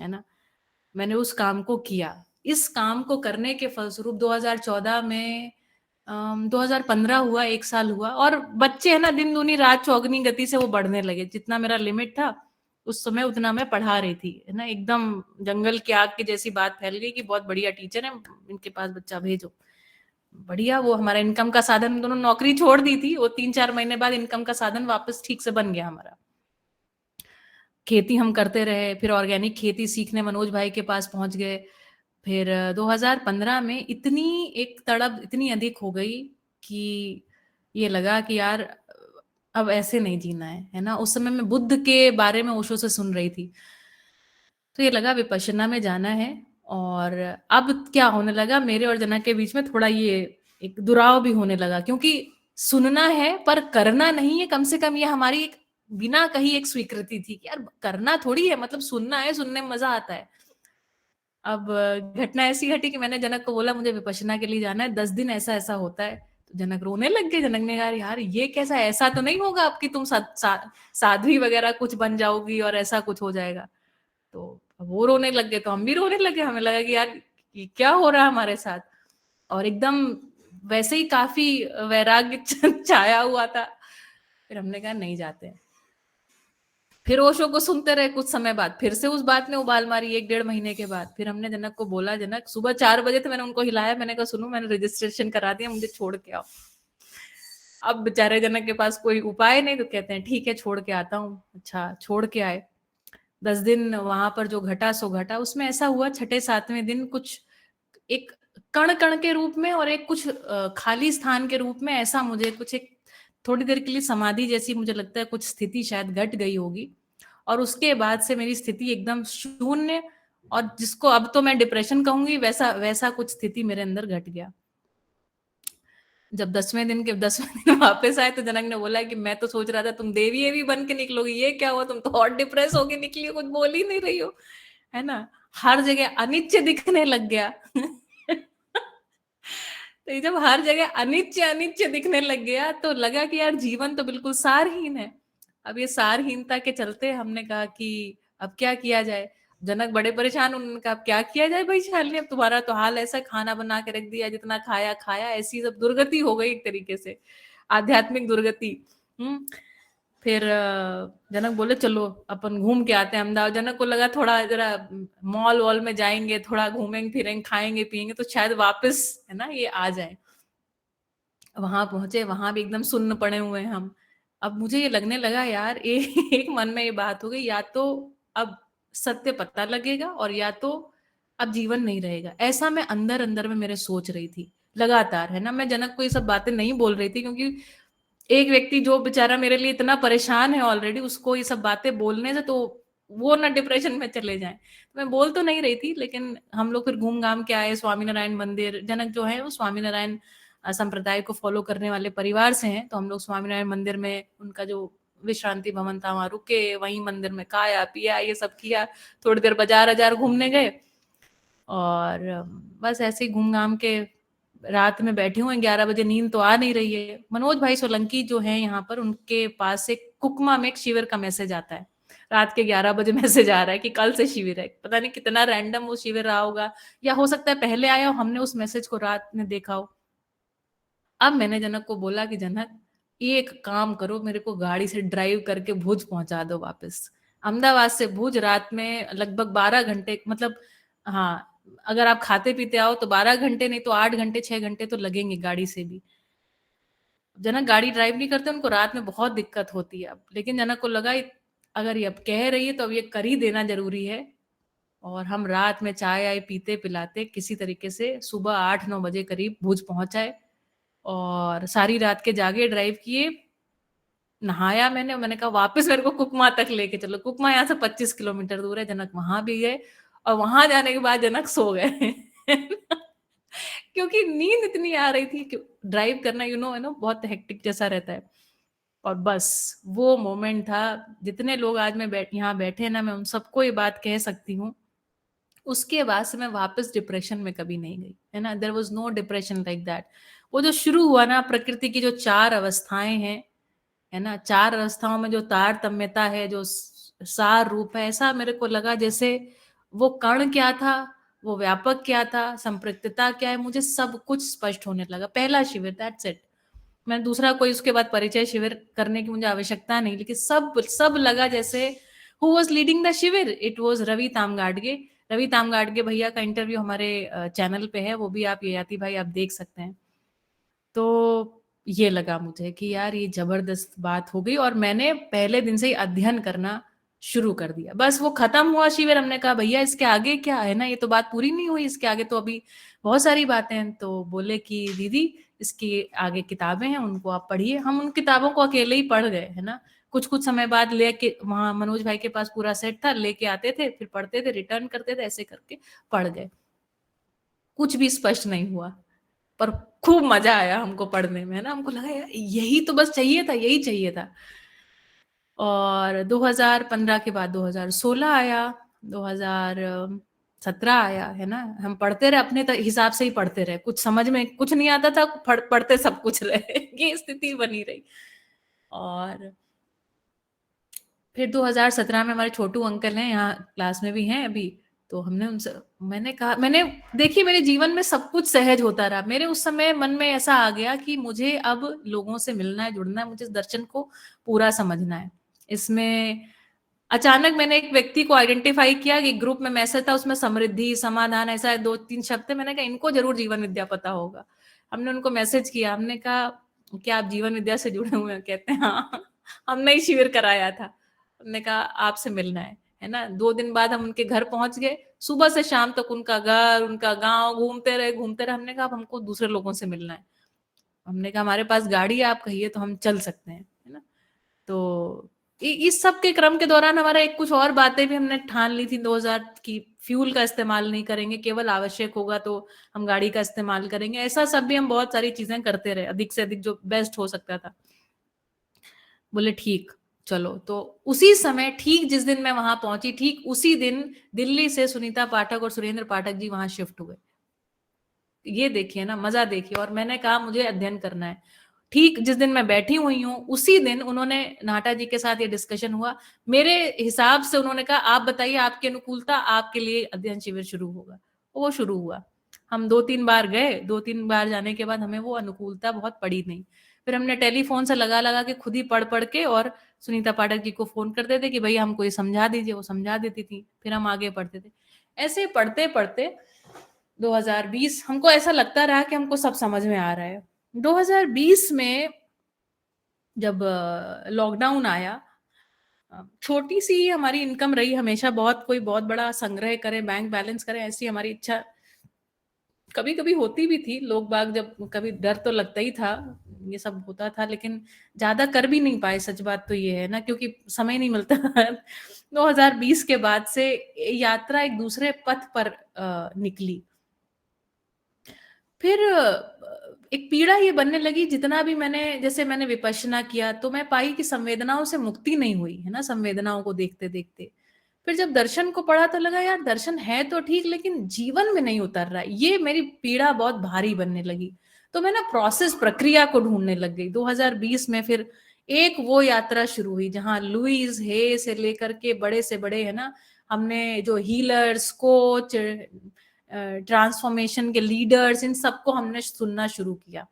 है ना। मैंने उस काम को किया। इस काम को करने के फलस्वरूप 2014 में 2015 हुआ, एक साल हुआ, और बच्चे है ना दिन दूनी रात चौगनी गति से वो बढ़ने लगे। जितना मेरा लिमिट था उस समय उतना मैं पढ़ा रही थी, है ना। एकदम जंगल की आग की जैसी बात फैल गई कि बहुत बढ़िया टीचर है, इनके पास बच्चा भेजो। बढ़िया, वो हमारा इनकम का साधन, हम दोनों नौकरी छोड़ दी थी, वो 3-4 महीने बाद इनकम का साधन वापस ठीक से बन गया हमारा। खेती हम करते रहे, फिर ऑर्गेनिक खेती सीखने मनोज भाई के पास पहुंच गए। फिर 2015 में इतनी एक तड़प इतनी अधिक हो गई कि ये लगा कि यार अब ऐसे नहीं जीना है ना। उस समय मैं बुद्ध के बारे में ओशो से सुन रही थी, तो ये लगा विपश्यना में जाना है। और अब क्या होने लगा, मेरे और जनक के बीच में थोड़ा ये एक दुराव भी होने लगा, क्योंकि सुनना है पर करना नहीं है। कम से कम ये हमारी एक बिना कही एक स्वीकृति थी कि यार करना थोड़ी है, मतलब सुनना है, सुनने में मजा आता है। अब घटना ऐसी घटी कि मैंने जनक को बोला मुझे विपश्यना के लिए जाना है, 10 दिन ऐसा ऐसा होता है। तो जनक रोने लग गए। जनक ने कहा यार ये कैसा, ऐसा तो नहीं होगा आपकी तुम साध्वी वगैरह कुछ बन जाओगी और ऐसा कुछ हो जाएगा। तो वो रोने लग गए, तो हम भी रोने लगे। हमें लगा कि यार ये क्या हो रहा है हमारे साथ। और एकदम वैसे ही काफी वैराग्य छाया हुआ था। फिर हमने कहा नहीं जाते हैं। फिर ओशो को सुनते रहे, कुछ समय बाद फिर से उस बात ने उबाल मारी, 1-1.5 महीने के बाद फिर हमने जनक को बोला, जनक सुबह 4 बजे थे, मैंने उनको हिलाया, मैंने कहा सुनो मैंने रजिस्ट्रेशन करा दिया, मुझे छोड़ के आओ। अब बेचारे जनक के पास कोई उपाय नहीं, तो कहते हैं ठीक है छोड़ के आता हूँ। अच्छा, छोड़ के आए। 10 दिन वहां पर जो घटा सो घटा। उसमें ऐसा हुआ, छठे 7वें दिन कुछ एक कण कण के रूप में और एक कुछ खाली स्थान के रूप में, ऐसा मुझे कुछ एक थोड़ी देर के लिए समाधि जैसी मुझे लगता है कुछ स्थिति शायद घट गई होगी। और उसके बाद से मेरी स्थिति एकदम शून्य, और जिसको अब तो मैं डिप्रेशन कहूंगी, वैसा वैसा कुछ स्थिति मेरे अंदर घट गया। जब 10वें दिन वापस आए तो जनक ने बोला कि मैं तो सोच रहा था तुम देवी एवी बन के निकलोगी, ये क्या हुआ, तुम तो और डिप्रेस होके निकली हो, कुछ बोल ही नहीं रही हो, है ना। हर जगह अनित्य दिखने लग गया। तो ये जब हर जगह अनित्य अनित्य दिखने लग गया तो लगा कि यार जीवन तो बिल्कुल सारहीन है। अब ये सारहीनता के चलते हमने कहा कि अब क्या किया जाए। जनक बड़े परेशान, उन्होंने कहा अब क्या किया जाए भाई शालिनी, अब तुम्हारा तो हाल ऐसा, खाना बना के रख दिया, जितना खाया खाया, ऐसी सब दुर्गति हो गई एक तरीके से, आध्यात्मिक दुर्गति। हम्म। फिर जनक बोले चलो अपन घूम के आते हैं अहमदाबाद। जनक को लगा थोड़ा जरा मॉल वॉल में जाएंगे, थोड़ा घूमेंगे फिरेंगे, खाएंगे पिएंगे तो शायद वापस, है ना, ये आ जाए। वहां पहुंचे, वहां भी एकदम सुन्न पड़े हुए हैं हम। अब मुझे ये लगने लगा यार एक मन में ये बात हो गई, या तो अब सत्य पता लगेगा और या तो अब जीवन नहीं रहेगा। ऐसा मैं अंदर अंदर में मेरे सोच रही थी लगातार, है ना। मैं जनक को ये सब बातें नहीं बोल रही थी क्योंकि एक व्यक्ति जो बेचारा मेरे लिए इतना परेशान है ऑलरेडी, उसको ये सब बातें बोलने से तो वो ना डिप्रेशन में चले जाए। तो मैं बोल तो नहीं रही थी, लेकिन हम लोग फिर घूम घाम के आए स्वामीनारायण मंदिर। जनक जो है वो स्वामीनारायण संप्रदाय को फॉलो करने वाले परिवार से हैं, तो हम लोग स्वामीनारायण मंदिर में उनका जो विश्रांति भवन था वहां रुके, वहीं मंदिर में खाया पिया ये सब किया, थोड़ी देर बाजार बाजार घूमने गए और बस ऐसे ही घूम घाम के रात में बैठे हुए 11 बजे, नींद तो आ नहीं रही है। मनोज भाई सोलंकी जो है यहाँ पर, उनके पास से कुकमा में एक शिविर का मैसेज आता है, रात के 11 बजे मैसेज आ रहा है कि कल से शिविर है। पता नहीं कितना रैंडम वो शिविर रहा होगा, या हो सकता है पहले आया हो, हमने उस मैसेज को रात में देखा हो। अब मैंने जनक को बोला कि जनक एक काम करो, मेरे को गाड़ी से ड्राइव करके भुज पहुंचा दो वापस। अहमदाबाद से भुज रात में लगभग 12 घंटे, मतलब हाँ, अगर आप खाते पीते आओ तो 12 घंटे, नहीं तो 8 घंटे 6 घंटे तो लगेंगे गाड़ी से भी। जनक गाड़ी ड्राइव नहीं करते, उनको रात में बहुत दिक्कत होती है अब, लेकिन जनक को लगा अगर ये अब कह रही है तो अब ये कर ही देना जरूरी है। और हम रात में चाय आय पीते पिलाते किसी तरीके से सुबह 8-9 बजे करीब भुज पहुंचाए और सारी रात के जागे, ड्राइव किए, नहाया मैंने कहा वापस मेरे को कुकमा तक लेके चलो। कुकमा यहाँ से 25 किलोमीटर दूर है। जनक वहां भी गए और वहां जाने के बाद जनक सो गए। क्योंकि नींद इतनी आ रही थी कि ड्राइव करना है ना, बहुत हेक्टिक जैसा रहता है। और बस वो मोमेंट था, जितने लोग आज मैं यहाँ बैठे ना, मैं उन सबको ये बात कह सकती हूँ, उसके बाद से मैं वापस डिप्रेशन में कभी नहीं गई, है ना। There was no depression like that. वो जो शुरू हुआ ना, प्रकृति की जो 4 अवस्थाएं हैं, है ना, 4 अवस्थाओं में जो तारतम्यता है, जो सार रूप है, ऐसा मेरे को लगा जैसे वो कण क्या था, वो व्यापक क्या था, संपृक्तता क्या है, मुझे सब कुछ स्पष्ट होने लगा। पहला शिविर, दैट्स इट। मैं दूसरा कोई उसके बाद परिचय शिविर करने की मुझे आवश्यकता नहीं, लेकिन सब सब लगा जैसे हु वाज लीडिंग द शिविर, इट वाज रवि तामगाडगे। रवि तामगाडगे भैया का इंटरव्यू हमारे चैनल पे है, वो भी आप ययाति भाई आप देख सकते हैं। तो ये लगा मुझे कि यार ये जबरदस्त बात हो गई और मैंने पहले दिन से ही अध्ययन करना शुरू कर दिया। बस वो खत्म हुआ शिविर, हमने कहा भैया इसके आगे क्या है ना, ये तो बात पूरी नहीं हुई, इसके आगे तो अभी बहुत सारी बातें हैं। तो बोले कि दीदी इसकी आगे किताबें हैं, उनको आप पढ़िए। हम उन किताबों को अकेले ही पढ़ गए, है ना। कुछ कुछ समय बाद लेके, वहां मनोज भाई के पास पूरा सेट था, लेके आते थे, फिर पढ़ते थे, रिटर्न करते थे, ऐसे करके पढ़ गए। कुछ भी स्पष्ट नहीं हुआ, पर खूब मजा आया हमको पढ़ने में, है ना। हमको लगा यार यही तो बस चाहिए था, यही चाहिए था। और 2015 के बाद 2016 आया, 2017 आया, है ना। हम पढ़ते रहे, अपने हिसाब से ही पढ़ते रहे, कुछ समझ में कुछ नहीं आता था, पढ़ते सब कुछ रहे। ये स्थिति बनी रही। और फिर 2017 में हमारे छोटू अंकल हैं, यहाँ क्लास में भी हैं अभी, तो हमने उनसे, मैंने कहा, मैंने देखिए मेरे जीवन में सब कुछ सहज होता रहा। मेरे उस समय मन में ऐसा आ गया कि मुझे अब लोगों से मिलना है, जुड़ना है, मुझे इस दर्शन को पूरा समझना है। इसमें अचानक मैंने एक व्यक्ति को आइडेंटिफाई किया कि ग्रुप में मैसेज था, उसमें समृद्धि समाधान ऐसा 2-3 शब्द थे। मैंने कहा इनको जरूर जीवन विद्या पता होगा। हमने उनको मैसेज किया, हमने कहा क्या आप जीवन विद्या से जुड़े हुए हैं? कहते हैं हाँ, हमने ही शिविर कराया था। हमने कहा आपसे मिलना है ना। 2 दिन बाद हम उनके घर पहुंच गए, सुबह से शाम तक उनका घर उनका गांव घूमते रहे घूमते रहे। हमने कहा अब हमको दूसरे लोगों से मिलना है। हमने कहा हमारे पास गाड़ी है, आप कहिए तो हम चल सकते हैं, है ना। तो इस सब के क्रम के दौरान हमारा एक कुछ और बातें भी हमने ठान ली थी 2000 की, फ्यूल का इस्तेमाल नहीं करेंगे, केवल आवश्यक होगा तो हम गाड़ी का इस्तेमाल करेंगे। ऐसा सब भी हम बहुत सारी चीजें करते रहे, अधिक से अधिक जो बेस्ट हो सकता था। बोले ठीक, चलो। तो उसी समय, ठीक जिस दिन मैं वहां पहुंची, ठीक उसी दिन दिल्ली से सुनीता पाठक और सुरेंद्र पाठक जी वहां शिफ्ट हुए। ये देखिए ना, मजा देखिए। और मैंने कहा मुझे अध्ययन करना है। ठीक जिस दिन मैं बैठी हुई हूँ, उसी दिन उन्होंने, नाटा जी के साथ ये डिस्कशन हुआ। मेरे हिसाब से उन्होंने कहा आप बताइए आपकी अनुकूलता, आपके लिए अध्ययन शिविर शुरू होगा। वो शुरू हुआ। हम 2-3 बार गए, 2-3 बार जाने के बाद हमें वो अनुकूलता बहुत पड़ी नहीं। फिर हमने टेलीफोन से लगा लगा के खुद ही पढ़ पढ़ के, और सुनीता पाठक जी को फोन करते थे कि भैया हमको ये समझा दीजिए, वो समझा देती थी, फिर हम आगे पढ़ते थे। ऐसे पढ़ते पढ़ते 2020 हमको ऐसा लगता रहा कि हमको सब समझ में आ रहा है। 2020 में जब लॉकडाउन आया, छोटी सी हमारी इनकम रही हमेशा, बहुत कोई बहुत बड़ा संग्रह करे, बैंक बैलेंस करे, ऐसी हमारी इच्छा कभी कभी होती भी थी। लोग बाग जब कभी, डर तो लगता ही था, ये सब होता था, लेकिन ज्यादा कर भी नहीं पाए। सच बात तो ये है ना, क्योंकि समय नहीं मिलता। 2020 के बाद से यात्रा एक दूसरे पथ पर निकली। फिर एक पीड़ा ये बनने लगी, जितना भी मैंने विपश्यना किया, तो मैं पाई कि संवेदनाओं से मुक्ति नहीं हुई है ना, संवेदनाओं को देखते देखते। फिर जब दर्शन को पढ़ा तो लगा यार दर्शन है तो ठीक, लेकिन जीवन में नहीं उतर रहा है। ये मेरी पीड़ा बहुत भारी बनने लगी। तो मैं ना प्रोसेस, प्रक्रिया को ढूंढने लग गई 2020 में। फिर एक वो यात्रा शुरू हुई जहां लुइस हे से लेकर के बड़े से बड़े, है ना, हमने जो हीलर्स, कोच, ट्रांसफॉर्मेशन के लीडर्स, इन सबको हमने सुनना शुरू किया।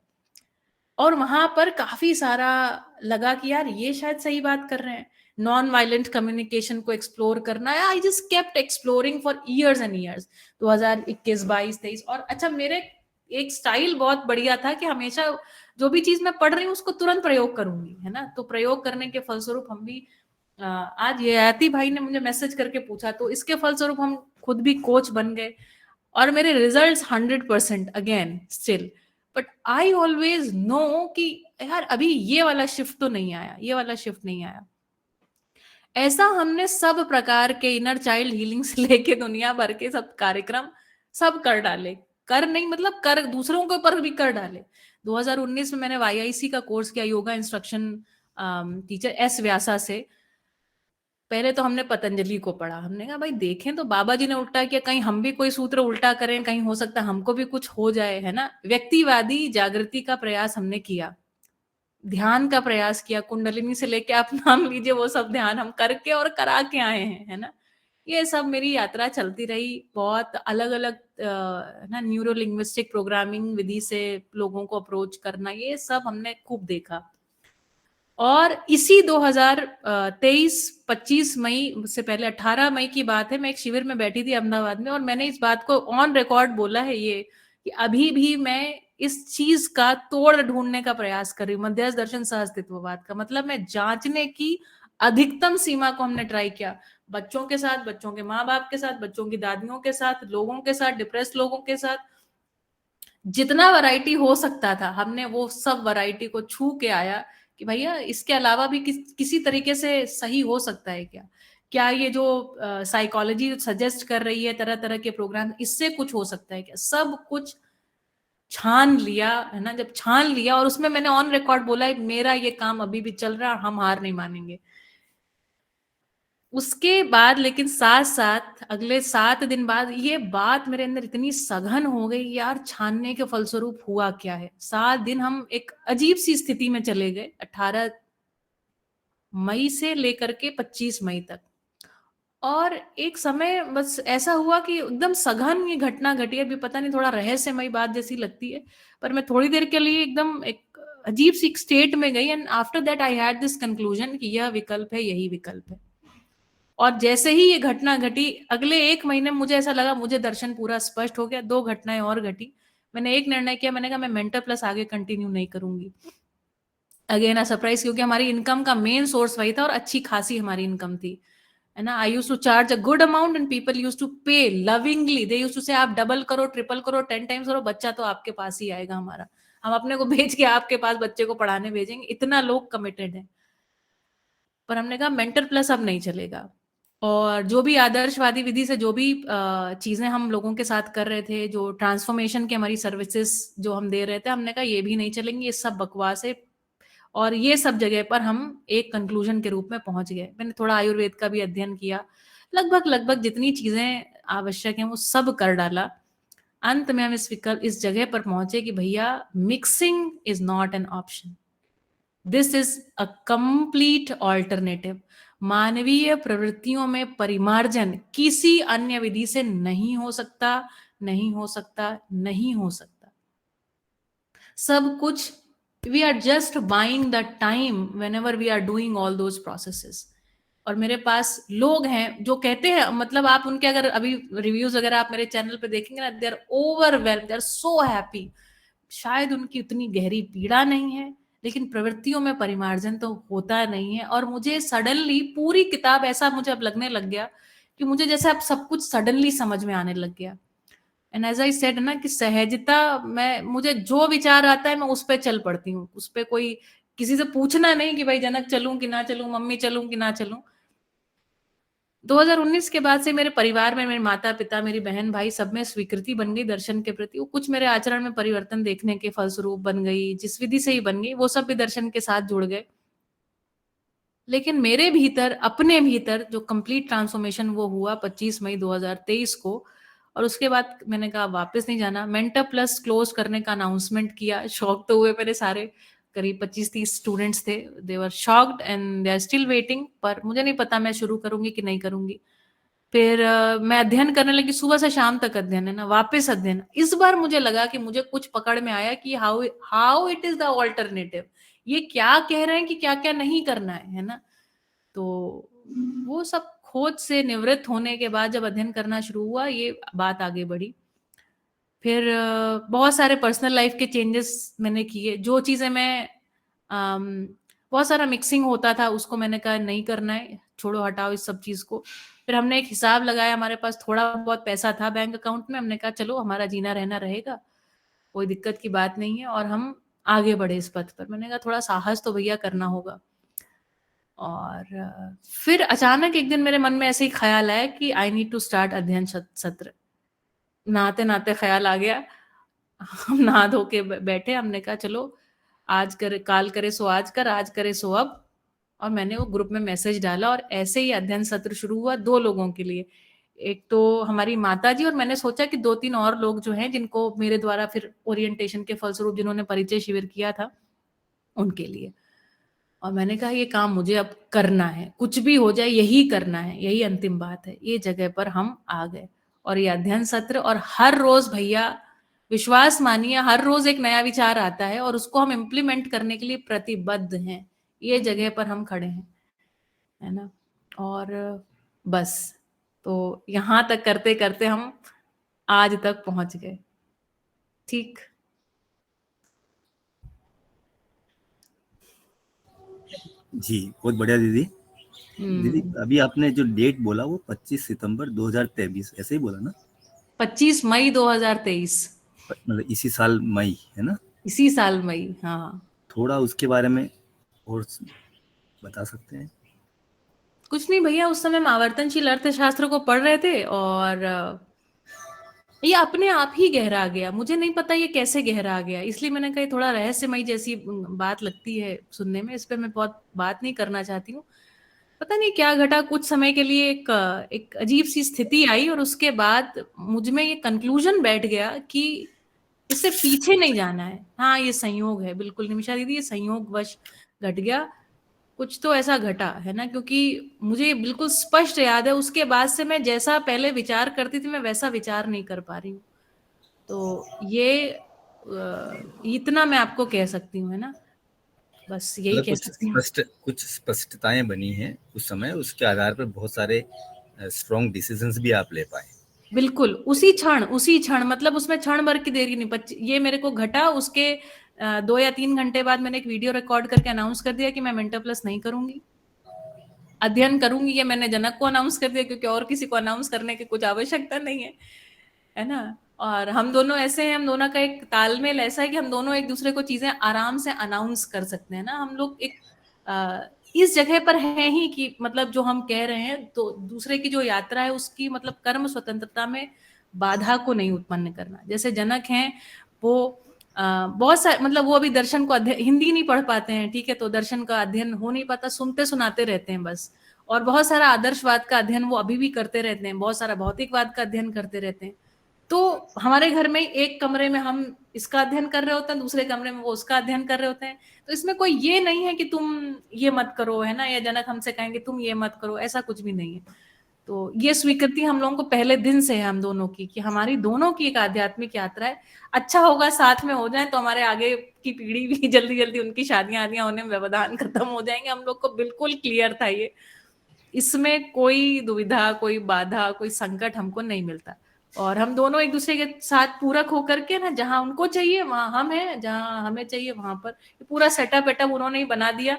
और वहां पर काफी सारा लगा कि यार ये शायद सही बात कर रहे हैं। नॉन वायलेंट कम्युनिकेशन को एक्सप्लोर करना है। I just kept exploring for years and years, 2021, 22, 23। और अच्छा, मेरे एक स्टाइल बहुत बढ़िया था कि हमेशा जो भी चीज मैं पढ़ रही हूँ उसको तुरंत प्रयोग करूंगी, है ना। तो प्रयोग करने के फलस्वरूप हम भी, आज ये आती भाई ने मुझे मैसेज करके पूछा, तो इसके फलस्वरूप हम खुद भी कोच बन गए। और मेरे results 100% again still. But I always no कि यार अभी ये वाला शिफ्ट तो नहीं आया, ये वाला शिफ्ट नहीं आया। ऐसा हमने सब प्रकार के इनर चाइल्ड हीलिंग से लेके दुनिया भर के सब कार्यक्रम सब कर डाले। कर नहीं मतलब कर, दूसरों के ऊपर भी कर डाले। 2019 में मैंने YIC का कोर्स किया, yoga instruction teacher S Vyasa से। पहले तो हमने पतंजलि को पढ़ा। हमने कहा भाई देखें तो बाबा जी ने उल्टा किया, कहीं हम भी कोई सूत्र उल्टा करें, कहीं हो सकता है हमको भी कुछ हो जाए, है ना। व्यक्तिवादी जागृति का प्रयास हमने किया, ध्यान का प्रयास किया, कुंडलिनी से लेके आप नाम लीजिए, वो सब ध्यान हम करके और करा के आए हैं, है ना। ये सब मेरी यात्रा चलती रही। बहुत अलग अलग ना, न्यूरो लिंग्विस्टिक प्रोग्रामिंग विधि से लोगों को अप्रोच करना, ये सब हमने खूब देखा। और इसी 2023-25 मई से पहले, 18 मई की बात है, मैं एक शिविर में बैठी थी अहमदाबाद में, और मैंने इस बात को ऑन रिकॉर्ड बोला है ये, कि अभी भी मैं इस चीज का तोड़ ढूंढने का प्रयास कर रही हूँ। मध्यस्थ दर्शन सहअस्तित्ववाद का मतलब, मैं जांचने की अधिकतम सीमा को हमने ट्राई किया। बच्चों के साथ, बच्चों के माँ बाप के साथ, बच्चों की दादियों के साथ, लोगों के साथ, डिप्रेस लोगों के साथ, जितना वैरायटी हो सकता था हमने वो सब वैरायटी को छू के आया कि भैया इसके अलावा भी किसी तरीके से सही हो सकता है क्या। क्या ये जो साइकोलॉजी सजेस्ट कर रही है, तरह तरह के प्रोग्राम, इससे कुछ हो सकता है क्या। सब कुछ छान लिया, है ना। जब छान लिया, और उसमें मैंने ऑन रिकॉर्ड बोला है मेरा ये काम अभी भी चल रहा है, हम हार नहीं मानेंगे। उसके बाद लेकिन साथ साथ अगले 7 दिन बाद ये बात मेरे अंदर इतनी सघन हो गई, यार छानने के फलस्वरूप हुआ क्या है। 7 दिन हम एक अजीब सी स्थिति में चले गए, 18 मई से लेकर के 25 मई तक। और एक समय बस ऐसा हुआ कि एकदम सघन ये घटना घटी। अभी पता नहीं, थोड़ा रहस्यमयी बात जैसी लगती है, पर मैं थोड़ी देर के लिए एकदम एक अजीब सी स्टेट में गई। And after that I had this conclusion कि यह विकल्प है, यही विकल्प है। और जैसे ही ये घटना घटी, अगले 1 महीने में मुझे ऐसा लगा मुझे दर्शन पूरा स्पष्ट हो गया। 2 घटनाएं और घटी। मैंने एक निर्णय किया, मैंने कहा मैं मेंटर प्लस आगे कंटिन्यू नहीं करूंगी। अगेन अ सरप्राइज, क्योंकि हमारी इनकम का मेन सोर्स वही था और अच्छी खासी हमारी इनकम थी, है ना। I used to charge a good amount and people used to pay lovingly. They used to say आप डबल करो, ट्रिपल करो, 10 टाइम्स करो, बच्चा तो आपके पास ही आएगा हमारा। हम अपने को भेज के आपके पास बच्चे को पढ़ाने भेजेंगे, इतना लोग कमिटेड है। पर हमने कहा मेंटर प्लस अब नहीं चलेगा। और जो भी आदर्शवादी विधि से जो भी चीजें हम लोगों के साथ कर रहे थे, जो ट्रांसफॉर्मेशन की हमारी सर्विसेज जो हम दे रहे थे, हमने कहा ये भी नहीं चलेंगे, ये सब बकवास है। और ये सब जगह पर हम एक कंक्लूजन के रूप में पहुंच गए। मैंने थोड़ा आयुर्वेद का भी अध्ययन किया, लगभग लगभग जितनी चीजें आवश्यक हैं वो सब कर डाला। अंत में हम इस जगह पर पहुंचे कि भैया mixing is not an option, this is a complete alternative. मानवीय प्रवृत्तियों में परिमार्जन किसी अन्य विधि से नहीं हो सकता, नहीं हो सकता, नहीं हो सकता। सब कुछ we are just buying the time when ever we are doing all those processes. और मेरे पास लोग हैं जो कहते हैं, मतलब आप उनके अगर अभी रिव्यूज वगैरह आप मेरे चैनल पे देखेंगे ना, they are overwhelm, they are so happy. शायद उनकी उतनी गहरी पीड़ा नहीं है, लेकिन प्रवृत्तियों में परिमार्जन तो होता नहीं है। और मुझे सडनली पूरी किताब ऐसा मुझे अब लगने लग गया कि मुझे जैसे अब सब कुछ सडनली समझ में आने लग गया। एंड एज आई सेड ना कि सहजता, मैं मुझे जो विचार आता है मैं उस पर चल पड़ती हूँ, उस पर कोई किसी से पूछना नहीं कि भाई जनक चलूं कि ना चलूं, मम्मी चलूं कि ना चलूं। 2019 के बाद से मेरे परिवार में, मेरे माता पिता, मेरी बहन भाई, सब में स्वीकृति बन गई दर्शन के प्रति। वो कुछ मेरे आचरण में परिवर्तन देखने के फलस्वरूप बन गई, जिस विधि से ही बन गई, वो सब भी दर्शन के साथ जुड़ गए। लेकिन मेरे भीतर, अपने भीतर जो कंप्लीट ट्रांसफॉर्मेशन वो हुआ 25 मई 2023 को। और उसके बाद मैंने कहा वापस नहीं जाना। मेंटर प्लस क्लोज करने का अनाउंसमेंट किया। शॉक तो हुए मेरे सारे करीब 25-30 स्टूडेंट्स थे, they were shocked and they are still waiting. पर मुझे नहीं पता मैं शुरू करूंगी कि नहीं करूंगी। फिर मैं अध्ययन करने लगी, सुबह से शाम तक अध्ययन है ना, वापस अध्ययन। इस बार मुझे लगा कि मुझे कुछ पकड़ में आया कि how it is the alternative, ये क्या कह रहे हैं कि क्या क्या नहीं करना है ना। तो वो सब खोज से निवृत्त होने के बाद जब अध्ययन करना शुरू हुआ, ये बात आगे बढ़ी। फिर बहुत सारे पर्सनल लाइफ के चेंजेस मैंने किए। जो चीजें मैं बहुत सारा मिक्सिंग होता था, उसको मैंने कहा नहीं करना है, छोड़ो हटाओ इस सब चीज को। फिर हमने एक हिसाब लगाया, हमारे पास थोड़ा बहुत पैसा था बैंक अकाउंट में, हमने कहा चलो हमारा जीना रहना रहेगा, कोई दिक्कत की बात नहीं है। और हम आगे बढ़े इस पथ पर। मैंने कहा थोड़ा साहस तो भैया करना होगा। और फिर अचानक एक दिन मेरे मन में ऐसे ही ख्याल आया कि आई नीड टू स्टार्ट अध्ययन सत्र। नहाते नहाते ख्याल आ गया। हम नहा धो के बैठे, हमने कहा चलो आज करे, काल करे सो आज कर, आज करे सो अब। और मैंने वो ग्रुप में मैसेज डाला और ऐसे ही अध्ययन सत्र शुरू हुआ 2 लोगों के लिए। एक तो हमारी माता जी, और मैंने सोचा कि 2-3 और लोग जो हैं जिनको मेरे द्वारा फिर ओरिएंटेशन के फलस्वरूप जिन्होंने परिचय शिविर किया था, उनके लिए। और मैंने कहा ये काम मुझे अब करना है, कुछ भी हो जाए यही करना है, यही अंतिम बात है। ये जगह पर हम आ गए और ये अध्ययन सत्र। और हर रोज भैया विश्वास मानिए, हर रोज एक नया विचार आता है और उसको हम इम्प्लीमेंट करने के लिए प्रतिबद्ध हैं। ये जगह पर हम खड़े हैं, है ना। और बस, तो यहाँ तक करते करते हम आज तक पहुंच गए। ठीक। जी, बहुत बढ़िया दीदी। दीदी अभी आपने जो डेट बोला वो 25 सितंबर 2023 ऐसे ही बोला ना? 25 मई 2023, मतलब इसी साल मई, है ना? इसी साल मई, हाँ। थोड़ा उसके बारे में और बता सकते हैं? कुछ नहीं भैया, उस समय हम आवर्तनशील अर्थशास्त्र को पढ़ रहे थे और ये अपने आप ही गहरा गया। मुझे नहीं पता ये कैसे गहरा गया, इसलिए मैंने कहा थोड़ा रहस्यमयी जैसी बात लगती है सुनने में, इस पे मैं बहुत बात नहीं करना चाहती हूँ। पता नहीं क्या घटा, कुछ समय के लिए एक अजीब सी स्थिति आई और उसके बाद मुझ में ये कंक्लूजन बैठ गया कि इससे पीछे नहीं जाना है। हाँ, ये संयोग है, बिल्कुल निमिषा दीदी, ये संयोग वश घट गया। कुछ तो ऐसा घटा है ना, क्योंकि मुझे बिल्कुल स्पष्ट याद है उसके बाद से मैं जैसा पहले विचार करती थी, मैं वैसा विचार नहीं कर पा रही हूँ। तो ये इतना मैं आपको कह सकती हूँ, है ना, बस यही मतलब कह सकती हूँ। कुछ स्पष्टताएं बनी हैं उस समय, उसके आधार पर बहुत सारे स्ट्रॉन्ग डिसीजंस भी आप ले पाए। बिल्कुल उसी क्षण, मतलब उसमें क्षण भर की देरी नहीं। ये मेरे को घटा, उसके 2 या 3 घंटे बाद मैंने एक वीडियो रिकॉर्ड करके अनाउंस कर दिया कि मैं मेंटर प्लस नहीं करूंगी, अध्ययन करूंगी। ये मैंने जनक को अनाउंस कर दिया, क्योंकि और किसी को अनाउंस करने की कुछ आवश्यकता नहीं है ना। और हम दोनों ऐसे हैं, हम दोनों का एक तालमेल ऐसा है कि हम दोनों एक दूसरे को चीजें आराम से अनाउंस कर सकते हैं ना। हम लोग एक इस जगह पर है ही कि मतलब जो हम कह रहे हैं, तो दूसरे की जो यात्रा है उसकी मतलब कर्म स्वतंत्रता में बाधा को नहीं उत्पन्न करना। जैसे जनक हैं, वो बहुत सारे मतलब वो अभी दर्शन को हिंदी नहीं पढ़ पाते हैं, ठीक है, तो दर्शन का अध्ययन हो नहीं पाता, सुनते सुनाते रहते हैं बस। और बहुत सारा आदर्शवाद का अध्ययन वो अभी भी करते रहते हैं, बहुत सारा भौतिकवाद का अध्ययन करते रहते हैं। तो हमारे घर में एक कमरे में हम इसका अध्ययन कर रहे होते हैं, दूसरे कमरे में वो उसका अध्ययन कर रहे होते हैं। तो इसमें कोई ये नहीं है कि तुम ये मत करो, है ना, या जनक हमसे कहेंगे तुम ये मत करो, ऐसा कुछ भी नहीं है। तो ये स्वीकृति हम लोगों को पहले दिन से है, हम दोनों की, कि हमारी दोनों की एक आध्यात्मिक यात्रा है। अच्छा होगा साथ में हो जाए तो हमारे आगे की पीढ़ी भी जल्दी जल्दी उनकी शादियां आदियां होने में व्यवधान खत्म हो जाएंगे। हम लोग को बिल्कुल क्लियर था ये, इसमें कोई दुविधा, कोई बाधा, कोई संकट हमको नहीं मिलता। और हम दोनों एक दूसरे के साथ पूरक होकर के ना, जहां उनको चाहिए वहां हम हैं, जहां हमें चाहिए वहां पर। पूरा सेटअप वेटअप उन्होंने ही बना दिया।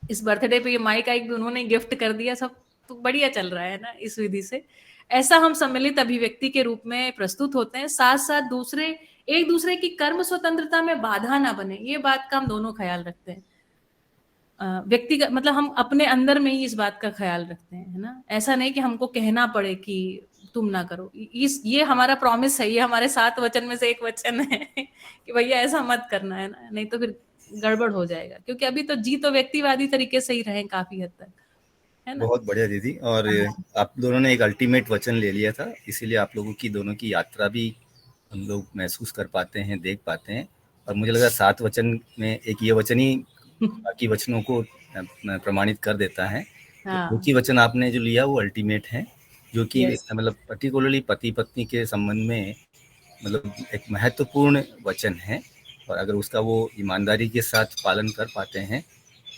इस बर्थडे पे ये माइक आइक भी उन्होंने गिफ्ट कर दिया, सब तो बढ़िया चल रहा है ना इस विधि से। ऐसा हम सम्मिलित अभिव्यक्ति के रूप में प्रस्तुत होते हैं, साथ साथ दूसरे एक दूसरे की कर्म स्वतंत्रता में बाधा ना बने, ये बात का हम दोनों ख्याल रखते हैं। व्यक्तिगत मतलब हम अपने अंदर में ही इस बात का ख्याल रखते हैं, है ना। ऐसा नहीं कि हमको कहना पड़े कि तुम ना करो। इस ये हमारा प्रॉमिस है, ये हमारे 7 वचन में से एक वचन है कि भैया ऐसा मत करना, है ना, नहीं तो फिर गड़बड़ हो जाएगा। क्योंकि अभी तो जी तो व्यक्तिवादी तरीके से ही रहे काफी हद तक, है ना। बहुत बढ़िया दीदी। और हाँ, आप दोनों ने एक अल्टीमेट वचन ले लिया था, इसीलिए आप लोगों की दोनों की यात्रा भी हम लोग महसूस कर पाते हैं, देख पाते हैं। और मुझे लगा 7 वचन में एक ये वचन ही बाकी वचनों को प्रमाणित कर देता है। तो एक हाँ, ही वचन आपने जो लिया वो अल्टीमेट है, जो कि यस, मतलब पर्टिकुलरली पति पत्नी के संबंध में मतलब एक महत्वपूर्ण वचन है। और अगर उसका वो ईमानदारी के साथ पालन कर पाते हैं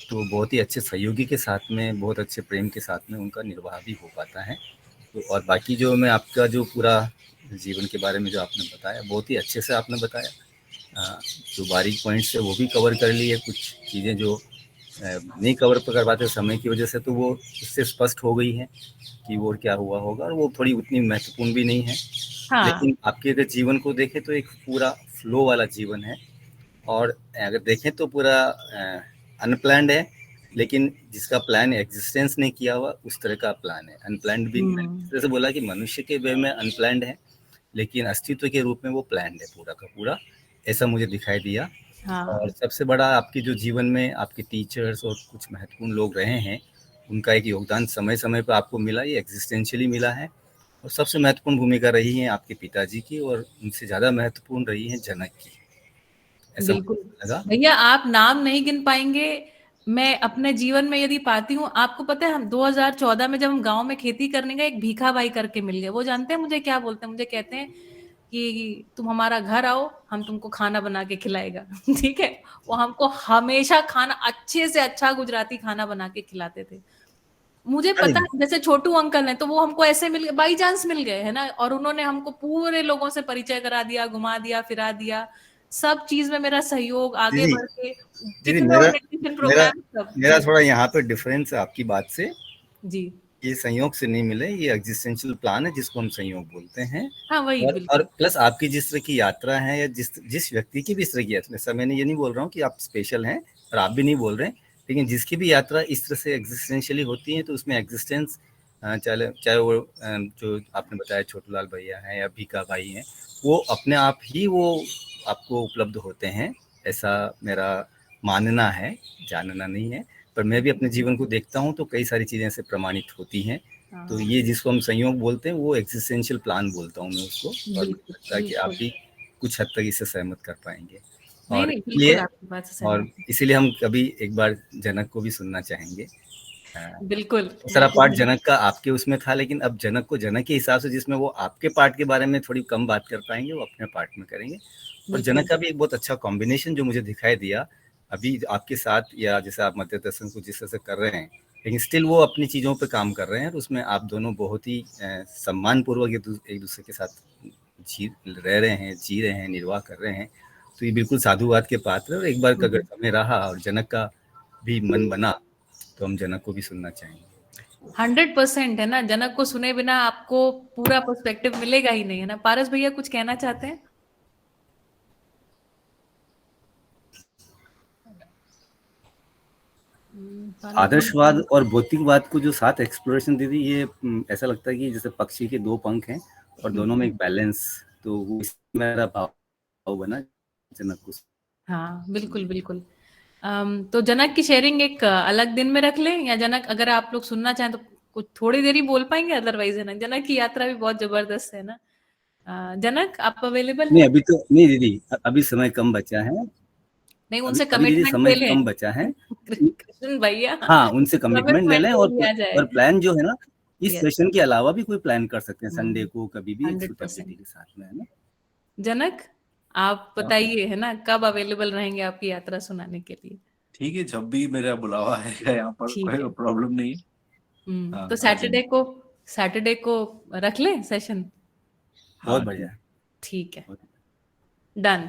तो बहुत ही अच्छे सहयोगी के साथ में, बहुत अच्छे प्रेम के साथ में उनका निर्वाह भी हो पाता है। तो और बाकी जो मैं आपका जो पूरा जीवन के बारे में जो आपने बताया, बहुत ही अच्छे से आपने बताया। जो बारीक पॉइंट्स है वो भी कवर कर लिए, कुछ चीज़ें जो नहीं कवर कर पाते समय की वजह से, तो वो उससे स्पष्ट हो गई है कि वो क्या हुआ होगा, और वो थोड़ी उतनी महत्वपूर्ण भी नहीं है। हाँ, लेकिन आपके अगर जीवन को देखें तो एक पूरा फ्लो वाला जीवन है। और अगर देखें तो पूरा अनप्लैंड है, लेकिन जिसका प्लान एग्जिस्टेंस नहीं किया हुआ उस तरह का प्लान है। अनप्लैंड भी मैंने इस तरह से बोला कि मनुष्य के वे में अनप्लैंड है, लेकिन अस्तित्व के रूप में वो प्लान है पूरा का पूरा, ऐसा मुझे दिखाई दिया। और हाँ, सबसे बड़ा आपके जो जीवन में आपके टीचर्स और कुछ महत्वपूर्ण लोग रहे हैं, उनका एक योगदान समय समय पर आपको मिला, ये एग्जिस्टेंशियली मिला है। और सबसे महत्वपूर्ण भूमिका रही है आपके पिताजी की, और उनसे ज़्यादा महत्वपूर्ण रही है जनक की, ऐसा बिल्कुल। मुझे लगा। भैया आप नाम नहीं गिन पाएंगे। मैं अपने जीवन में यदि पाती हूँ, आपको पता है हम 2014 में जब हम गांव में खेती करने गए, एक भीखा भाई करके मिल गए। वो जानते हैं मुझे क्या बोलते हैं, मुझे कहते हैं कि तुम हमारा घर आओ, हम तुमको खाना बना के खिलाएगा ठीक है। वो हमको हमेशा खाना अच्छे से अच्छा गुजराती खाना बना के खिलाते थे। मुझे पता है जैसे छोटू अंकल हैं, तो वो हमको ऐसे मिल गए, बाई चांस मिल गए, है ना, और उन्होंने हमको पूरे लोगों से परिचय करा दिया, घुमा दिया, फिरा दिया, सब चीज में मेरा सहयोग, आगे दीदी बढ़ के दीदी जितने मेरा ओरिएंटेशन मेरा प्रोग्राम सब। मेरा जी, थोड़ा यहाँ पे डिफरेंस है आपकी बात से। जी, ये संयोग से नहीं मिले, ये एग्जिस्टेंशियल प्लान है जिसको हम संयोग बोलते हैं। हाँ वही और बिल्कुल। प्लस आपकी जिस तरह की यात्रा है, या जिस जिस व्यक्ति की भी इस तरह की यात्रा, सर मैंने ये नहीं बोल रहा हूँ कि आप स्पेशल हैं, और आप भी नहीं बोल रहे हैं, लेकिन जिसकी भी यात्रा इस तरह से एग्जिस्टेंशियली होती है तो उसमें एग्जिस्टेंस, चाहे चाहे वो जो आपने बताया छोटूलाल भैया हैं या भीखा भाई हैं, वो अपने आप ही वो आपको उपलब्ध होते हैं, ऐसा मेरा मानना है, जानना नहीं है। पर मैं भी अपने जीवन को देखता हूँ तो कई सारी चीज़ें ऐसे प्रमाणित होती हैं। तो हाँ, ये जिसको हम संयोग बोलते हैं वो एग्जिस्टेंशियल प्लान बोलता हूँ मैं उसको। और मुझे बिल्कुल लगता है कि आप बिल्कुल। भी कुछ हद तक इससे सहमत कर पाएंगे। नहीं और नहीं, बिल्कुल इसलिए आपकी बात से और सहमत इसीलिए हम कभी एक बार जनक को भी सुनना चाहेंगे। हूँ। बिल्कुल सारा पार्ट बिल्कुल। जनक का आपके उसमें था, लेकिन अब जनक को जनक के हिसाब से, जिसमें वो आपके पार्ट के बारे में थोड़ी कम बात कर पाएंगे, वो अपने पार्ट में करेंगे। और जनक बिल्कुल। का भी एक बहुत अच्छा कॉम्बिनेशन जो मुझे दिखाई दिया अभी आपके साथ, या जैसे आप मध्य दर्शन को जिस तरह से कर रहे हैं, लेकिन स्टिल वो अपनी चीज़ों पे काम कर रहे हैं, और उसमें आप दोनों बहुत ही सम्मानपूर्वक एक दूसरे के साथ जी रह रहे हैं, जी रहे हैं, निर्वाह कर रहे हैं। तो ये बिल्कुल साधुवाद के पात्र है। और एक बार का अगर समय रहा और जनक का भी मन बना तो हम जनक को भी सुनना चाहेंगे। 100% है ना, जनक को सुने बिना आपको पूरा पर्सपेक्टिव मिलेगा ही नहीं, है ना। पारस भैया कुछ कहना चाहते हैं। आदर्शवाद और भौतिकवाद को जो साथ एक्सप्लोरेशन दी थी, ये ऐसा लगता है कि जैसे पक्षी के दो पंख हैं और दोनों में एक बैलेंस, तो वो मेरा भाव बना जनक को। हाँ बिल्कुल बिल्कुल। तो जनक की शेयरिंग एक अलग दिन में रख लें, या जनक अगर आप लोग सुनना चाहें तो कुछ थोड़ी देर ही बोल पाएंगे, अदरवाइज है ना, जनक की यात्रा भी बहुत जबरदस्त है ना। जनक आप अवेलेबल नहीं हैं? अभी तो नहीं दीदी, अभी समय कम बचा है। नहीं, अभी उनसे अभी दीदी कमिटमेंट समय ले लें। कम बचा है। कृष्ण भैया हाँ, उनसे कमिटमेंट ले कमिटमेंट लें, ले और लिया जाए। प्लान जो है ना, इस यस। सेशन के अलावा भी कोई प्लान कर सकते हैं, संडे को कभी भी एक सुटेबिलिटी 100%। के साथ में, है ना। जनक आप बताइए, है ना, कब अवेलेबल रहेंगे आपकी यात्रा सुनाने के लिए? ठीक है, जब भी मेरा बुलावा है यहाँ पर ठीक कोई है। प्रॉब्लम नहीं है। तो आ जाएंगे। सैटरडे को रख लें सेशन। बहुत हाँ बढ़िया। ठीक है, डन,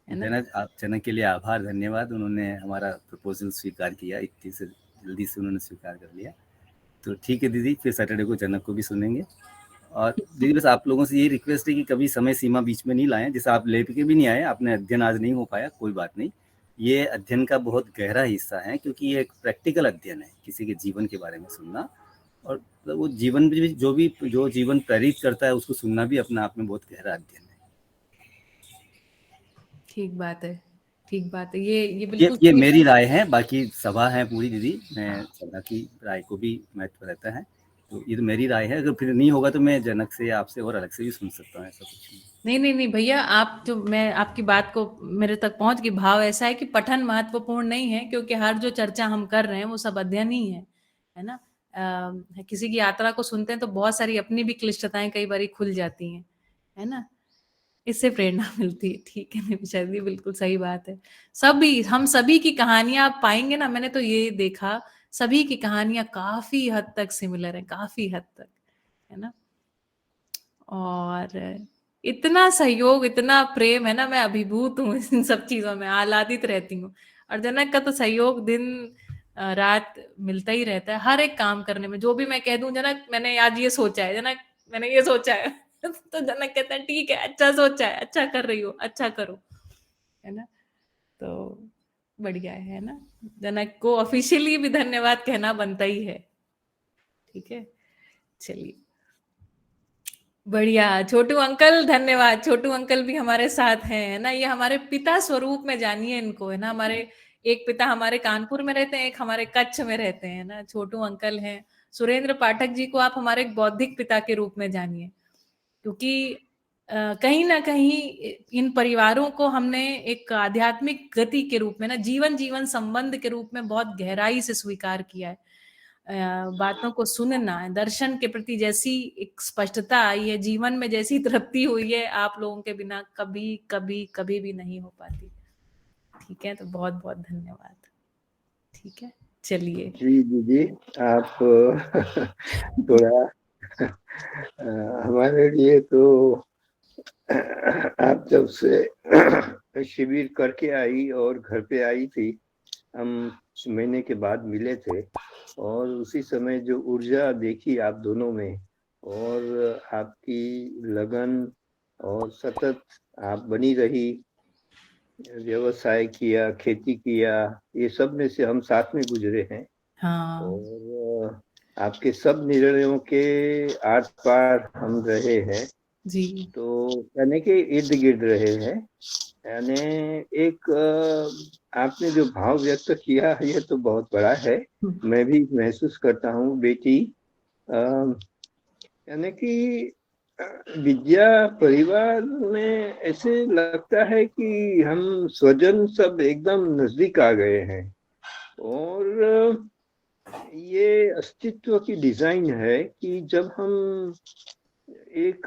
है ना। जनक के लिए आभार, धन्यवाद, उन्होंने हमारा प्रपोजल स्वीकार किया, इतनी से जल्दी से उन्होंने स्वीकार कर लिया। तो ठीक है दीदी, फिर सैटरडे को जनक को भी सुनेंगे। और दीदी बस आप लोगों से ये रिक्वेस्ट है कि कभी समय सीमा बीच में नहीं लाएं, जैसे आप ले के भी नहीं आए, आपने अध्ययन आज नहीं हो पाया, कोई बात नहीं, ये अध्ययन का बहुत गहरा हिस्सा है, क्योंकि ये एक प्रैक्टिकल अध्ययन है, किसी के जीवन के बारे में सुनना, और वो जीवन भी जो जीवन प्रेरित करता है उसको सुनना भी अपने आप में बहुत गहरा अध्ययन है। ठीक बात है, ठीक बात है, ये बिल्कुल ये सही मेरी बात राय है, बाकी सभा है पूरी दीदी, मैं सभा की राय को भी महत्व रहता है, तो ये तो मेरी राय है, अगर फिर नहीं होगा तो मैं जनक से, आपसे और अलग से भी सुन सकता हूँ, ऐसा कुछ नहीं। नहीं भैया, आप जो, मैं आपकी बात को मेरे तक पहुंच गई। भाव ऐसा है कि पठन महत्वपूर्ण नहीं है, क्योंकि हर जो चर्चा हम कर रहे हैं वो सब अध्ययन ही है ना। किसी की यात्रा को सुनते हैं तो बहुत सारी अपनी भी क्लिष्टताएं कई बार खुल जाती हैं, है ना, इससे प्रेरणा मिलती है। ठीक है निमिषा दी, बिल्कुल सही बात है। हम सभी की कहानियां आप पाएंगे ना, मैंने तो ये देखा, सभी की कहानियां काफी हद तक सिमिलर है, काफी हद तक, है ना। और इतना सहयोग, इतना प्रेम है ना, मैं अभिभूत हूँ इन सब चीजों में, आह्लादित रहती हूँ। और जनक का तो सहयोग दिन रात मिलता ही रहता है, हर एक काम करने में। जो भी मैं कह दूं, जनक मैंने आज ये सोचा है, जनक मैंने ये सोचा है तो जनक कहता है ठीक है, अच्छा सोचा है, अच्छा कर रही हो, अच्छा करो, है ना। तो बढ़िया है ना। जनक को ऑफिशियली भी धन्यवाद कहना बनता ही है। ठीक है, चलिए बढ़िया। छोटू अंकल धन्यवाद, छोटू अंकल भी हमारे साथ हैं, है ना। ये हमारे पिता स्वरूप में जानिए इनको, है ना। हमारे एक पिता हमारे कानपुर में रहते हैं, एक हमारे कच्छ में रहते हैं ना, छोटू अंकल हैं। सुरेंद्र पाठक जी को आप हमारे एक बौद्धिक पिता के रूप में जानिए, क्योंकि कहीं ना कहीं इन परिवारों को हमने एक आध्यात्मिक गति के रूप में ना, जीवन संबंध के रूप में बहुत गहराई से स्वीकार किया है। बातों को सुनना, दर्शन के प्रति जैसी एक स्पष्टता आई है, जीवन में जैसी तृप्ति हुई है, आप लोगों के बिना कभी कभी कभी भी नहीं हो पाती। ठीक है, तो बहुत बहुत धन्यवाद। ठीक है, चलिए जी दीदी, आप थोड़ा हमारे लिए तो आप जब से शिविर करके आई और घर पे आई थी, हम महीने के बाद मिले थे, और उसी समय जो ऊर्जा देखी आप दोनों में, और आपकी लगन, और सतत आप बनी रही, व्यवसाय किया, खेती किया, ये सब में से हम साथ में गुजरे हैं। हाँ। और आपके सब निर्णयों के आर पार हम रहे हैं जी। तो यानी कि इर्द गिर्द रहे हैं। यानी एक आपने जो भाव व्यक्त किया ये तो बहुत बड़ा है, मैं भी महसूस करता हूँ बेटी। यानी कि विद्या परिवार में ऐसे लगता है कि हम स्वजन सब एकदम नजदीक आ गए हैं, और ये अस्तित्व की डिजाइन है कि जब हम एक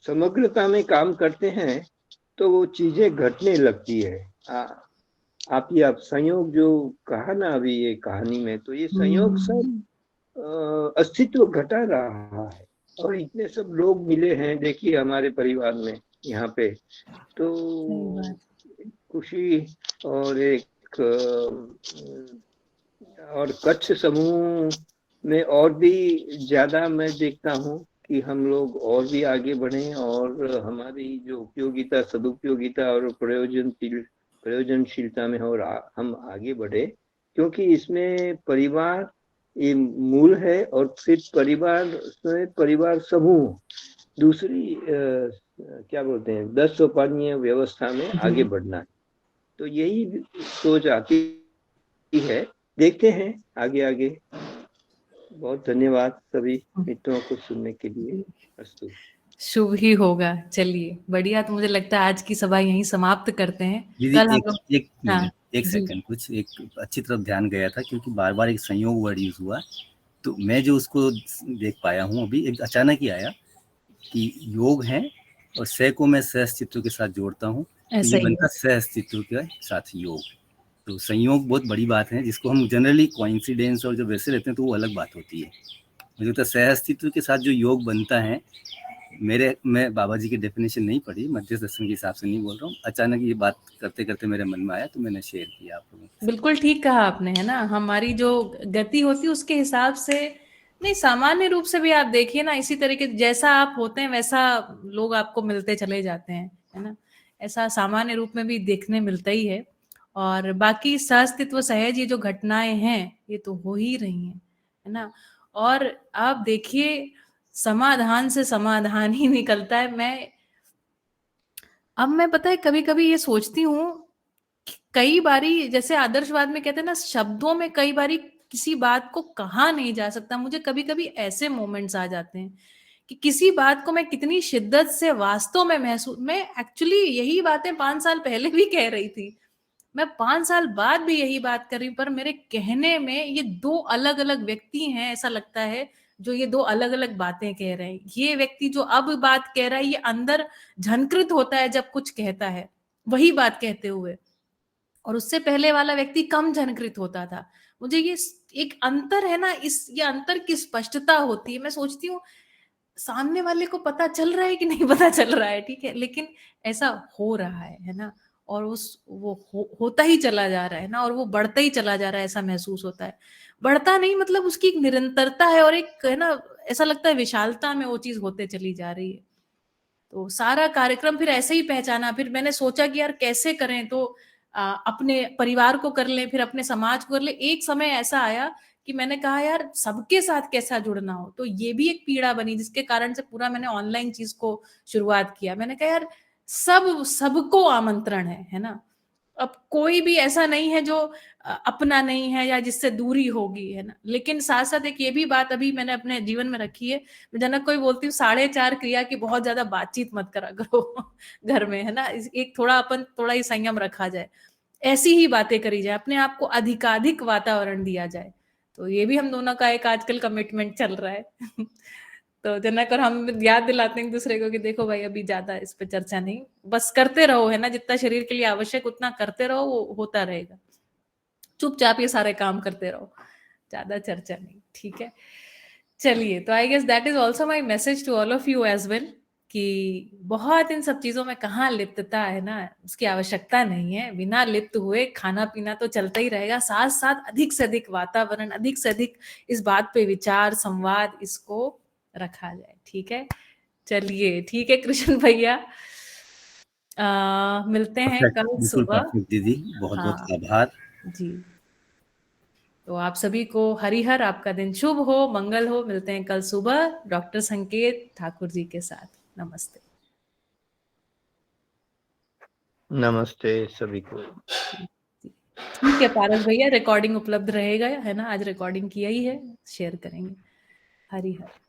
समग्रता में काम करते हैं तो वो चीजें घटने लगती है। आप संयोग जो कहा ना अभी ये कहानी में, तो ये संयोग सब अस्तित्व घटा रहा है, और इतने सब लोग मिले हैं देखिए हमारे परिवार में यहाँ पे, तो खुशी। और एक और कच्छ समूह में और भी ज्यादा मैं देखता हूँ कि हम लोग और भी आगे बढ़े, और हमारी जो उपयोगिता, सदुपयोगिता और प्रयोजनशील प्रयोजनशीलता में और हम आगे बढ़े, क्योंकि इसमें परिवार ये मूल है और फिर परिवार समूह दूसरी क्या बोलते हैं 10 सोपानीय व्यवस्था में आगे बढ़ना है। तो यही सोच आती है, देखते हैं आगे आगे। बहुत धन्यवाद सभी मित्रों को सुनने के लिए। अस्तु। शुभ ही होगा। चलिए बढ़िया, तो मुझे लगता है आज की सभा यहीं समाप्त करते हैं। दीदी कल हम लोग एक हाँ, मिनट, एक जी। सेकंड, कुछ एक अच्छी तरफ ध्यान गया था, क्योंकि बार बार एक संयोग वर्ड यूज हुआ, तो मैं जो उसको देख पाया हूँ अभी, एक अचानक ही आया कि योग है और सह को मैं सह अस्तित्व के साथ जोड़ता हूँ, तो ऐसा ये ही बनता सह अस्तित्व के साथ योग। तो संयोग बहुत बड़ी बात है, जिसको हम जनरली कोइंसिडेंस और जब वैसे रहते हैं तो वो अलग बात होती है। मुझे लगता है सह अस्तित्व के साथ जो योग बनता है, मैं बाबा जी की डेफिनेशन नहीं पढ़ी, मध्य दर्शन के हिसाब से नहीं बोल रहा हूँ, अचानक ये बात करते करते मेरे मन में आया तो मैंने शेयर किया आप लोगों के साथ। बिल्कुल ठीक कहा आपने, है ना। हमारी जो गति होती है उसके हिसाब से नहीं, सामान्य रूप से भी आप देखिए ना, इसी तरीके जैसा आप होते हैं वैसा लोग आपको मिलते चले जाते हैं, है ना। ऐसा सामान्य रूप में भी देखने मिलता ही है। और बाकी सहअस्तित्व सहज ये जो घटनाएं हैं ये तो हो ही रही हैं, है ना। और आप देखिए समाधान से समाधान ही निकलता है। मैं पता है कभी कभी ये सोचती हूँ, कई बारी जैसे आदर्शवाद में कहते हैं ना, शब्दों में कई बारी किसी बात को कहा नहीं जा सकता। मुझे कभी कभी ऐसे मोमेंट्स आ जाते हैं कि किसी बात को मैं कितनी शिद्दत से वास्तव में मैं एक्चुअली यही बातें 5 साल पहले भी कह रही थी, मैं 5 साल बाद भी यही बात कर रही हूँ, पर मेरे कहने में ये 2 अलग अलग व्यक्ति हैं, ऐसा लगता है, जो ये 2 अलग अलग बातें कह रहे हैं। ये व्यक्ति जो अब बात कह रहा है ये अंदर झंकृत होता है जब कुछ कहता है वही बात कहते हुए, और उससे पहले वाला व्यक्ति कम झनकृत होता था। मुझे ये एक अंतर है ना, ये अंतर की स्पष्टता होती है। मैं सोचती हूँ सामने वाले को पता चल रहा है कि नहीं पता चल रहा है, ठीक है, लेकिन ऐसा हो रहा है ना। और होता ही चला जा रहा है ना, और वो बढ़ता ही चला जा रहा है, ऐसा महसूस होता है। बढ़ता नहीं मतलब उसकी एक निरंतरता है, और एक है ना, ऐसा लगता है विशालता में वो चीज होते चली जा रही है। तो सारा कार्यक्रम फिर ऐसे ही पहचाना। फिर मैंने सोचा कि यार कैसे करें, तो अपने परिवार को कर लें, फिर अपने समाज को कर लें। एक समय ऐसा आया कि मैंने कहा यार सबके साथ कैसा जुड़ना हो, तो ये भी एक पीड़ा बनी, जिसके कारण से पूरा मैंने ऑनलाइन चीज को शुरुआत किया। मैंने कहा यार सबको आमंत्रण है ना। अब कोई भी ऐसा नहीं है जो अपना नहीं है या जिससे दूरी होगी, है ना। लेकिन साथ साथ एक ये भी बात अभी मैंने अपने जीवन में रखी है, मैं जनक को ही बोलती हूँ 4.5 क्रिया की बहुत ज्यादा बातचीत मत करा करो घर में, है ना। एक थोड़ा ही संयम रखा जाए, ऐसी ही बातें करी जाए, अपने आप को अधिकाधिक वातावरण दिया जाए। तो ये भी हम दोनों का एक आजकल कमिटमेंट चल रहा है तो जनक और हम याद दिलाते हैं एक दूसरे को कि देखो भाई अभी ज्यादा इस पे चर्चा नहीं, बस करते रहो, है ना, जितना शरीर के लिए आवश्यक उतना करते रहो, वो होता रहेगा। चुपचाप ये सारे काम करते रहो, ज्यादा चर्चा नहीं, ठीक है। चलिए, तो I guess that is also my message to all of you as well, कि बहुत इन सब चीजों में कहाँ लिप्तता है ना, उसकी आवश्यकता नहीं है। बिना लिप्त हुए खाना पीना तो चलता ही रहेगा, साथ साथ अधिक से अधिक वातावरण, अधिक से अधिक इस बात पे विचार संवाद इसको रखा जाए, ठीक है। चलिए ठीक है कृष्ण भैया, मिलते हैं कल बिल्कुल सुबह। परफेक्ट दीदी, बहुत बहुत हाँ आभार। जी, तो आप सभी को हरिहर, आपका दिन शुभ हो, मंगल हो। मिलते हैं कल सुबह डॉक्टर संकेत ठाकुर जी के साथ। नमस्ते। नमस्ते सभी को। ठीक है पारस भैया, रिकॉर्डिंग उपलब्ध रहेगा, है ना, आज रिकॉर्डिंग किया ही है, शेयर करेंगे। हरिहर।